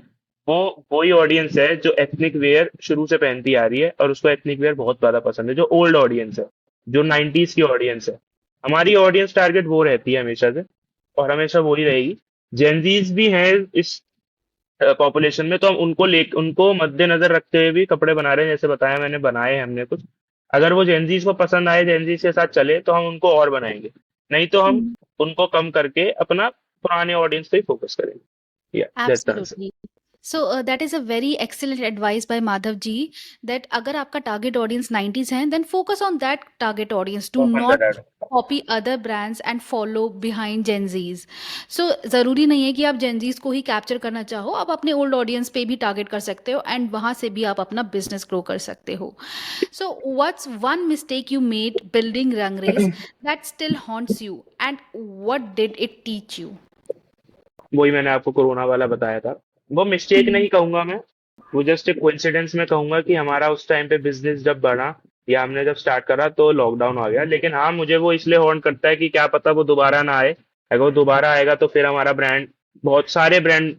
वो वही ऑडियंस है जो एथनिक वेयर शुरू से पहनती आ रही है, और उसको एथनिक वेयर बहुत ज्यादा पसंद है। जो ओल्ड ऑडियंस है, जो 90s की ऑडियंस है, हमारी ऑडियंस टारगेट वो रहती है हमेशा से, और हमेशा वो ही रहेगी। जेनजीज भी हैं इस पॉपुलेशन में, तो हम उनको मद्देनजर रखते हुए भी कपड़े बना रहे हैं। जैसे बताया मैंने, बनाए हैं हमने कुछ। अगर वो जेनजीज को पसंद आए, जेनजीज के साथ चले, तो हम उनको और बनाएंगे। नहीं तो हम उनको कम करके अपना पुराने ऑडियंस पे ही फोकस करेंगे। या that's the answer. Absolutely. So that is a very excellent advice by Madhav ji, that अगर आपका target audience 90s है, then focus on that target audience. Do बहुत not ज्यादा। copy other brands and follow behind Gen Zs. So ज़रूरी नहीं है कि आप Gen Zs को ही capture करना चाहो, आप अपने old audience पे भी target कर सकते हो, and वहाँ से भी आप अपना business grow कर सकते हो. So what's one mistake you made building Rangres that still haunts you, and what did it teach you? वही मैंने आपको कोरोना वाला बताया था। वो मिस्टेक नहीं कहूंगा मैं, वो जस्ट एक कोइंसिडेंस में कहूंगा कि हमारा उस टाइम पे बिजनेस जब बढ़ा, या हमने जब स्टार्ट करा, तो लॉकडाउन आ गया। लेकिन हाँ, मुझे वो इसलिए हॉन्ट करता है कि क्या पता वो दोबारा ना आए। अगर वो दोबारा आएगा तो फिर हमारा ब्रांड, बहुत सारे ब्रांड।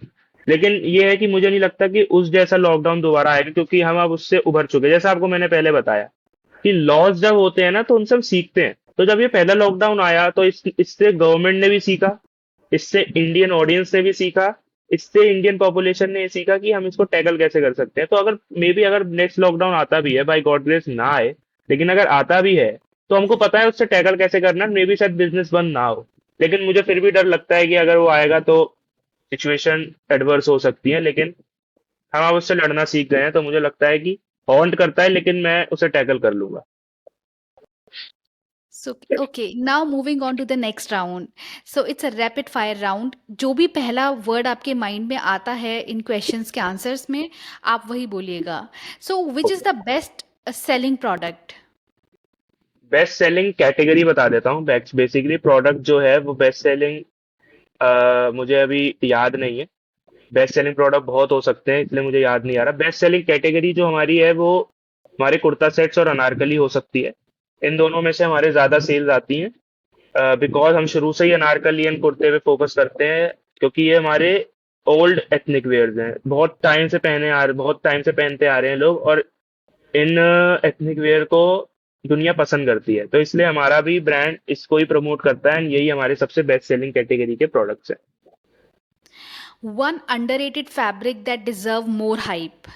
लेकिन ये है कि मुझे नहीं लगता कि उस जैसा लॉकडाउन दोबारा आएगा, क्योंकि हम अब उससे उभर चुके हैं। जैसा आपको मैंने पहले बताया कि लॉस जब होते हैं ना, तो उनसे हम सीखते हैं। तो जब ये पहला लॉकडाउन आया, तो इससे गवर्नमेंट ने भी सीखा, इससे इंडियन ऑडियंस ने भी सीखा, इससे इंडियन पॉपुलेशन ने ये सीखा कि हम इसको टैकल कैसे कर सकते हैं। तो अगर मे बी अगर नेक्स्ट लॉकडाउन आता भी है, बाय गॉड ग्रेस ना आए, लेकिन अगर आता भी है, तो हमको पता है उससे टैकल कैसे करना है। मे बी शायद बिजनेस बंद ना हो, लेकिन मुझे फिर भी डर लगता है कि अगर वो आएगा तो सिचुएशन एडवर्स हो सकती है। लेकिन हम अब उससे लड़ना सीख गए हैं, तो मुझे लगता है कि हॉन्ट करता है, लेकिन मैं उसे टैकल कर लूंगा। So, okay, now moving on to the next round. So, it's a rapid fire round. जो भी पहला वर्ड आपके माइंड में आता है इन क्वेश्चंस के आंसर्स में, आप वही बोलिएगा. So, which is okay. the best selling product? Best selling category बता देता हूँ। बेसिकली प्रोडक्ट जो है वो बेस्ट सेलिंग मुझे अभी याद नहीं है। बेस्ट सेलिंग प्रोडक्ट बहुत हो सकते हैं, इसलिए मुझे याद नहीं आ रहा। बेस्ट सेलिंग कैटेगरी जो हमारी है वो हमारे कुर्ता सेट्स और अनारकली हो सकती है। इन दोनों में से हमारे ज्यादा सेल्स आती हैं, बिकॉज हम शुरू से ही अनारकली एंड कुर्ते पे फोकस करते हैं, क्योंकि ये हमारे ओल्ड एथनिक वेयर्स हैं। बहुत टाइम से पहनते आ रहे हैं लोग, और इन एथनिक वेयर को दुनिया पसंद करती है, तो इसलिए हमारा भी ब्रांड इसको ही प्रमोट करता है, एंड यही हमारे सबसे बेस्ट सेलिंग कैटेगरी के प्रोडक्ट्स हैं। One underrated fabric that deserve more hype.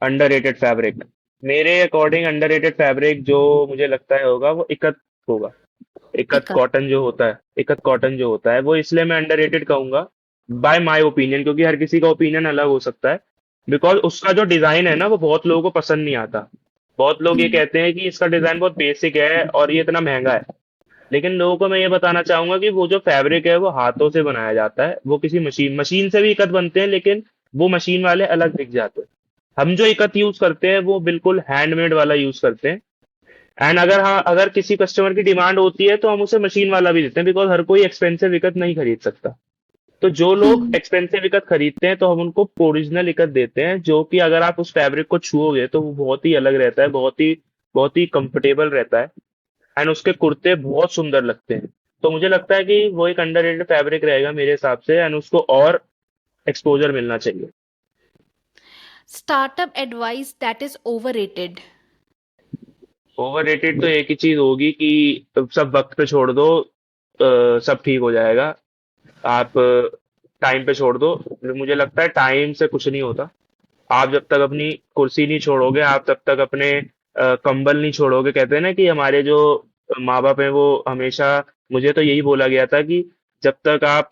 Underrated fabric, मेरे अकॉर्डिंग अंडररेटेड फैब्रिक जो मुझे लगता है होगा वो इकत होगा। इकत इकत. कॉटन जो होता है, इकत कॉटन जो होता है वो इसलिए मैं अंडररेटेड कहूंगा, बाय माय ओपिनियन, क्योंकि हर किसी का ओपिनियन अलग हो सकता है। बिकॉज उसका जो डिजाइन है ना वो बहुत लोगों को पसंद नहीं आता। बहुत लोग ये हम्म. कहते हैं कि इसका डिजाइन बहुत बेसिक है और ये इतना महंगा है। लेकिन लोगों को मैं ये बताना चाहूंगा कि वो जो फैब्रिक है वो हाथों से बनाया जाता है, वो किसी मशीन से भी इकत बनते हैं, लेकिन वो मशीन वाले अलग दिख जाते हैं। हम जो इकत यूज करते हैं वो बिल्कुल हैंडमेड वाला यूज करते हैं। एंड अगर किसी कस्टमर की डिमांड होती है तो हम उसे मशीन वाला भी देते हैं, बिकॉज हर कोई एक्सपेंसिव इकत नहीं खरीद सकता। तो जो लोग हम्म. एक्सपेंसिव इकत खरीदते हैं तो हम उनको ओरिजिनल इकत देते हैं, जो कि अगर आप उस फैब्रिक को छुओगे तो वो बहुत ही अलग रहता है, बहुत ही कंफर्टेबल रहता है, एंड उसके कुर्ते बहुत सुंदर लगते हैं। तो मुझे लगता है कि वो एक अंडररेटेड फैब्रिक रहेगा मेरे हिसाब से, एंड उसको और एक्सपोजर मिलना चाहिए। Startup advice that is overrated. Overrated तो एक ही चीज होगी कि सब वक्त पे छोड़ दो, सब ठीक हो जाएगा। आप टाइम पे छोड़ दो। मुझे लगता है टाइम से कुछ नहीं होता। आप जब तक अपनी कुर्सी नहीं छोड़ोगे, आप तब तक अपने कंबल नहीं छोड़ोगे। कहते हैं ना कि हमारे जो माँ बाप हैं वो हमेशा, मुझे तो यही बोला गया था कि जब तक आप,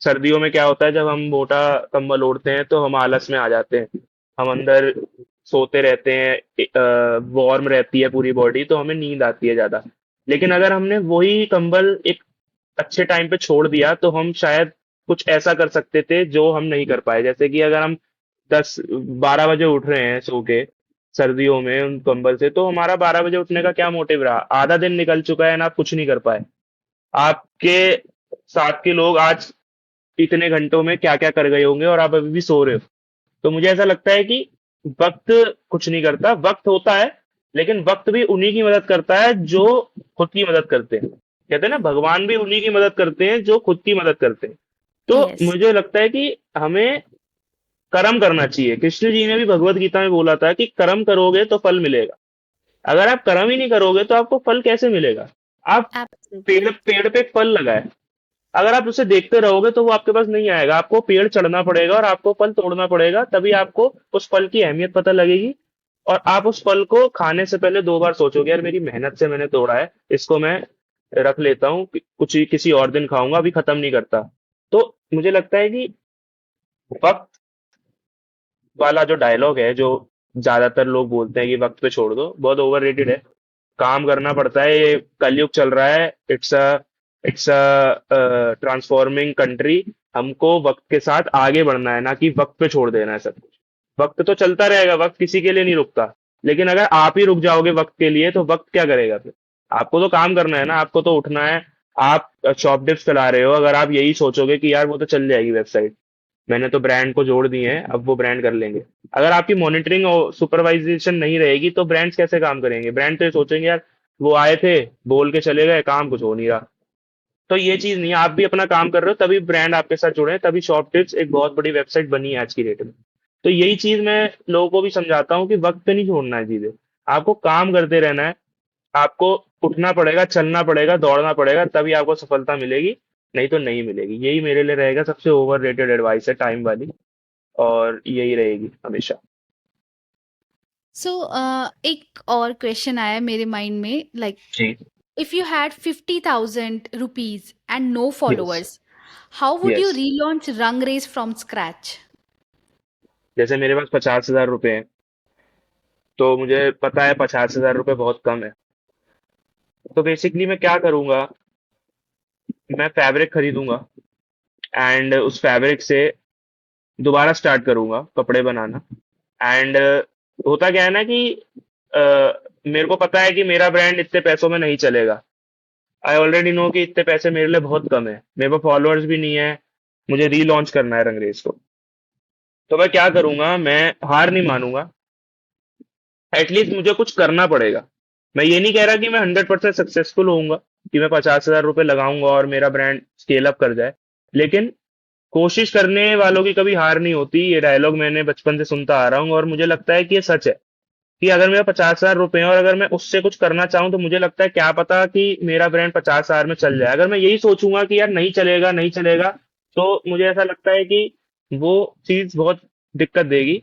सर्दियों में क्या होता है, जब हम मोटा कंबल ओढ़ते हैं तो हम आलस में आ जाते हैं, हम अंदर सोते रहते हैं, वार्म रहती है पूरी बॉडी, तो हमें नींद आती है ज्यादा। लेकिन अगर हमने वही कंबल एक अच्छे टाइम पे छोड़ दिया तो हम शायद कुछ ऐसा कर सकते थे जो हम नहीं कर पाए। जैसे कि अगर हम 10-12 बजे उठ रहे हैं सो के सर्दियों में उन कंबल से, तो हमारा 12 बजे उठने का क्या मोटिव रहा? आधा दिन निकल चुका है ना, आप कुछ नहीं कर पाए। आपके साथ के लोग आज इतने घंटों में क्या क्या कर गए होंगे और आप अभी भी सो रहे हो। तो मुझे ऐसा लगता है कि वक्त कुछ नहीं करता, वक्त होता है, लेकिन वक्त भी उन्हीं की मदद करता है जो खुद की मदद करते हैं। कहते हैं ना, भगवान भी उन्हीं की मदद करते हैं जो खुद की मदद करते हैं। तो Yes. मुझे लगता है कि हमें कर्म करना चाहिए। कृष्ण जी ने भी भगवत गीता में बोला था कि कर्म करोगे तो फल मिलेगा। अगर आप कर्म ही नहीं करोगे तो आपको फल कैसे मिलेगा? आप पेड़ Absolutely. पेड़ पे एक फल लगाए, अगर आप उसे देखते रहोगे तो वो आपके पास नहीं आएगा। आपको पेड़ चढ़ना पड़ेगा और आपको फल तोड़ना पड़ेगा, तभी आपको उस फल की अहमियत पता लगेगी। और आप उस फल को खाने से पहले 2 बार सोचोगे, यार मेरी मेहनत से मैंने तोड़ा है, इसको मैं रख लेता हूँ, कुछ किसी और दिन खाऊंगा, अभी खत्म नहीं करता। तो मुझे लगता है कि वक्त वाला जो डायलॉग है, जो ज्यादातर लोग बोलते हैं कि वक्त पे छोड़ दो, बहुत ओवररेटेड है। काम करना पड़ता है, ये कलयुग चल रहा है। It's a transforming country. हमको वक्त के साथ आगे बढ़ना है, ना कि वक्त पे छोड़ देना है सब कुछ। वक्त तो चलता रहेगा, वक्त किसी के लिए नहीं रुकता। लेकिन अगर आप ही रुक जाओगे वक्त के लिए तो वक्त क्या करेगा फिर? आपको तो काम करना है ना, आपको तो उठना है। आप शॉप डिप्स चला रहे हो, अगर आप यही सोचोगे कि यार वो तो चल जाएगी वेबसाइट, मैंने तो ब्रांड को जोड़ दिए हैं, अब वो ब्रांड कर लेंगे। अगर आपकी मॉनिटरिंग और सुपरवाइजेशन नहीं रहेगी तो ब्रांड्स कैसे काम करेंगे? ब्रांड तो ये सोचेंगे, यार वो आए थे, बोल के चले गए, काम कुछ हो नहीं रहा। तो ये चीज नहीं है, आप भी अपना काम कर रहे हो तभी ब्रांड आपके साथ जुड़े हैं, तभी शॉप टिप्स एक बहुत बड़ी वेबसाइट बनी है आज की डेट में। तो यही चीज मैं लोगों को भी समझाता हूँ कि वक्त पे नहीं छोड़ना है चीजें, आपको काम करते रहना है। आपको उठना पड़ेगा, चलना पड़ेगा, दौड़ना पड़ेगा, तभी आपको सफलता मिलेगी, नहीं तो नहीं मिलेगी। यही मेरे लिए रहेगा सबसे ओवररेटेड एडवाइस है, टाइम वाली, और यही रहेगी हमेशा। So, एक और क्वेश्चन आया मेरे माइंड में, लाइक, जी। if you had 50,000 rupees and no yes. followers, how would you yes. relaunch Rang Race from scratch? जैसे मेरे पास 50,000 रुपए हैं, तो मुझे पता है 50,000 रुपए बहुत कम है। तो बेसिकली मैं क्या करूंगा, मैं फैब्रिक खरीदूंगा एंड उस फैब्रिक से दोबारा स्टार्ट करूंगा कपड़े बनाना। एंड होता क्या है ना कि अ, मेरे को पता है कि मेरा ब्रांड इतने पैसों में नहीं चलेगा। आई ऑलरेडी नो कि इतने पैसे मेरे लिए बहुत कम है, मेरे पास फॉलोअर्स भी नहीं है, मुझे रीलॉन्च करना है रंगरेज को। तो मैं क्या करूंगा, मैं हार नहीं मानूंगा, एटलीस्ट मुझे कुछ करना पड़ेगा। मैं ये नहीं कह रहा कि मैं 100% सक्सेसफुल होऊंगा, कि मैं 50,000 रुपये लगाऊंगा और मेरा ब्रांड स्केल अप कर जाए, लेकिन कोशिश करने वालों की कभी हार नहीं होती। ये डायलॉग मैंने बचपन से सुनता आ रहा हूँ और मुझे लगता है कि ये सच है, कि अगर मेरे 50,000 रुपए हैं और अगर मैं उससे कुछ करना चाहूँ, तो मुझे लगता है क्या पता कि मेरा ब्रांड 50,000 में चल जाए। अगर मैं यही सोचूंगा कि यार नहीं चलेगा नहीं चलेगा, तो मुझे ऐसा लगता है कि वो चीज बहुत दिक्कत देगी।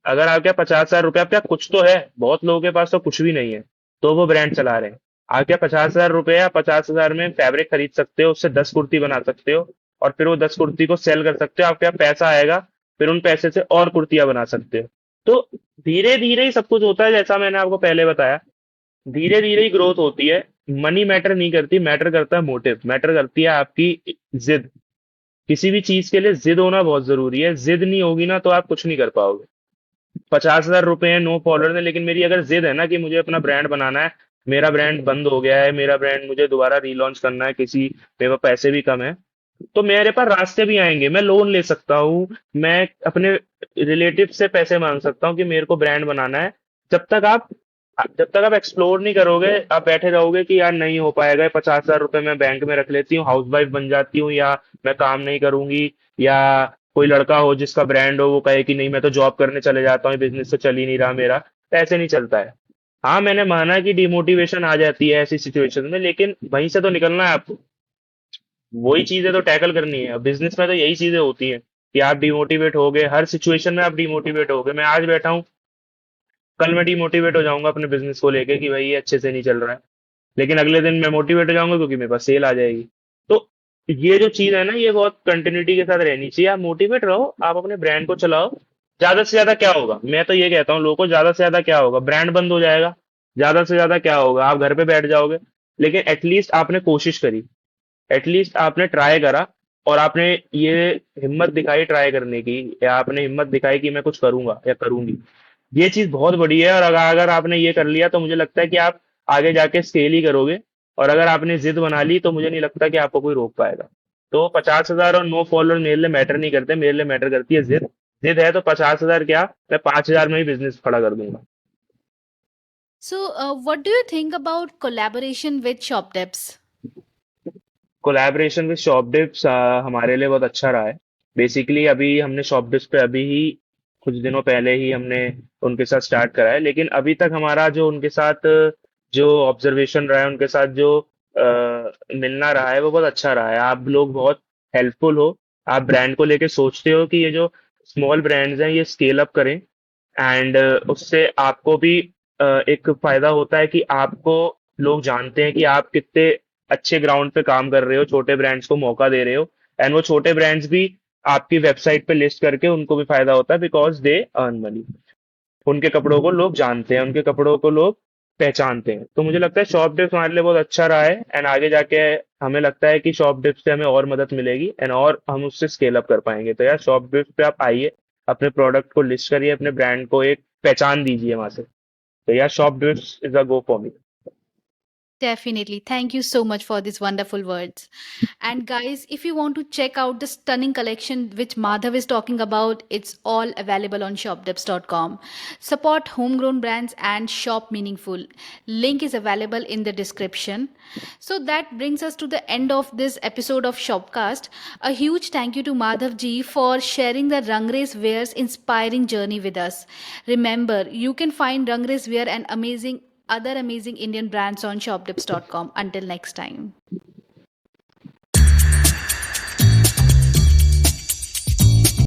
अगर आपके 50,000 रुपये, आपके पास कुछ तो है, बहुत लोगों के पास तो कुछ भी नहीं है, तो वो ब्रांड चला रहे हैं। आपके 50,000 रुपये या 50,000 में फैब्रिक खरीद सकते हो, उससे 10 कुर्ती बना सकते हो, और फिर वो 10 कुर्ती को सेल कर सकते हो, आपके पास पैसा आएगा, फिर उन पैसे से और कुर्तियां बना सकते हो। तो धीरे धीरे ही सब कुछ होता है, जैसा मैंने आपको पहले बताया, धीरे धीरे ही ग्रोथ होती है। मनी मैटर नहीं करती, मैटर करता है मोटिव, मैटर करती है आपकी जिद। किसी भी चीज के लिए जिद होना बहुत जरूरी है, जिद नहीं होगी ना तो आप कुछ नहीं कर पाओगे। 50,000 रुपए हैं, नो फॉलोअर है, लेकिन मेरी अगर जिद है ना कि मुझे अपना ब्रांड बनाना है, मेरा ब्रांड बंद हो गया है, मेरा ब्रांड मुझे दोबारा रीलॉन्च करना है, किसी मेरे पास पैसे भी कम है, तो मेरे पास रास्ते भी आएंगे। मैं लोन ले सकता हूँ, मैं अपने रिलेटिव से पैसे मांग सकता हूँ कि मेरे को ब्रांड बनाना है। जब तक आप जब तक आप एक्सप्लोर नहीं करोगे, आप बैठे रहोगे कि यार नहीं हो पाएगा, 50,000 रुपए मैं बैंक में रख लेती हूँ, हाउस वाइफ बन जाती हूँ, या मैं काम नहीं करूंगी, या कोई लड़का हो जिसका ब्रांड हो वो कहे कि नहीं मैं तो जॉब करने चले जाता हूँ, बिजनेस तो चल ही नहीं रहा मेरा, तो ऐसे नहीं चलता है। हाँ, मैंने माना कि डिमोटिवेशन आ जाती है ऐसी सिचुएशन में, लेकिन वहीं से तो निकलना है आपको। वही चीजें तो टैकल करनी है। बिजनेस में तो यही चीजें होती हैं कि आप डिमोटिवेट हो गए, हर सिचुएशन में आप डिमोटिवेट हो गए। मैं आज बैठा हूँ, कल मैं डिमोटिवेट हो जाऊंगा अपने बिजनेस को लेके कि भाई ये अच्छे से नहीं चल रहा है, लेकिन अगले दिन मैं मोटिवेट हो जाऊंगा क्योंकि मेरे पास सेल आ जाएगी। तो ये जो चीज है ना, ये बहुत कंटिन्यूटी के साथ रहनी चाहिए। आप मोटिवेट रहो, आप अपने ब्रांड को चलाओ। ज्यादा से ज्यादा क्या होगा, मैं तो ये कहता हूँ लोगों को, ज्यादा से ज्यादा क्या होगा, ब्रांड बंद हो जाएगा। ज्यादा से ज्यादा क्या होगा, आप घर पे बैठ जाओगे। लेकिन एटलीस्ट आपने कोशिश करी, एटलीस्ट आपने ट्राई करा, और आपने ये हिम्मत दिखाई ट्राई करने की, या आपने हिम्मत दिखाई कि मैं कुछ करूंगा या करूंगी। ये चीज बहुत बड़ी है, और अगर आपने ये कर लिया तो मुझे लगता है कि आप आगे जाके स्केल ही करोगे। और अगर आपने जिद बना ली तो मुझे नहीं लगता कि आपको कोई रोक पाएगा। तो 50,000 और नो फॉलोअर मेरे लिए मैटर नहीं करते, मेरे लिए मैटर करती है जिद। जिद है तो 50,000 क्या, मैं 5,000 में ही बिजनेस खड़ा कर दूंगा। So, what do you think about collaboration with ShopDeps? Collaboration with ShopDeps हमारे लिए बहुत अच्छा रहा है। बेसिकली अभी हमने शॉपडिप्स पे अभी ही कुछ दिनों पहले ही हमने उनके साथ स्टार्ट करा है, लेकिन अभी तक हमारा जो उनके साथ जो ऑब्जर्वेशन रहा है, उनके साथ जो मिलना रहा है, वो बहुत अच्छा रहा है। आप लोग बहुत हेल्पफुल हो, आप ब्रांड को लेके सोचते हो कि ये जो स्मॉल ब्रांड्स हैं ये स्केल अप करें, एंड उससे आपको भी एक फायदा होता है कि आपको लोग जानते हैं कि आप कितने अच्छे ग्राउंड पे काम कर रहे हो, छोटे ब्रांड्स को मौका दे रहे हो, एंड वो छोटे ब्रांड्स भी आपकी वेबसाइट पे लिस्ट करके उनको भी फायदा होता है, बिकॉज दे अर्न मनी। उनके कपड़ों को लोग जानते हैं, उनके कपड़ों को लोग पहचानते हैं। तो मुझे लगता है शॉप डिप्स हमारे लिए बहुत अच्छा रहा है, एंड आगे जाके हमें लगता है कि शॉप डिप्स से हमें और मदद मिलेगी, एंड और हम उससे स्केल अप कर पाएंगे। तो यार शॉप डिप्स पे आप आइए, अपने प्रोडक्ट को लिस्ट करिए, अपने ब्रांड को एक पहचान दीजिए वहां से। तो यार shop dips is a go for me. Definitely. Thank you so much for these wonderful words. And guys, if you want to check out the stunning collection which Madhav is talking about, it's all available on shopdips.com. Support homegrown brands and shop meaningful. Link is available in the description. So that brings us to the end of this episode of Shopcast. A huge thank you to Madhav ji for sharing the Rangrace Wear's inspiring journey with us. Remember, you can find Rangrace Wear and other amazing Indian brands on shopdips.com. Until next time.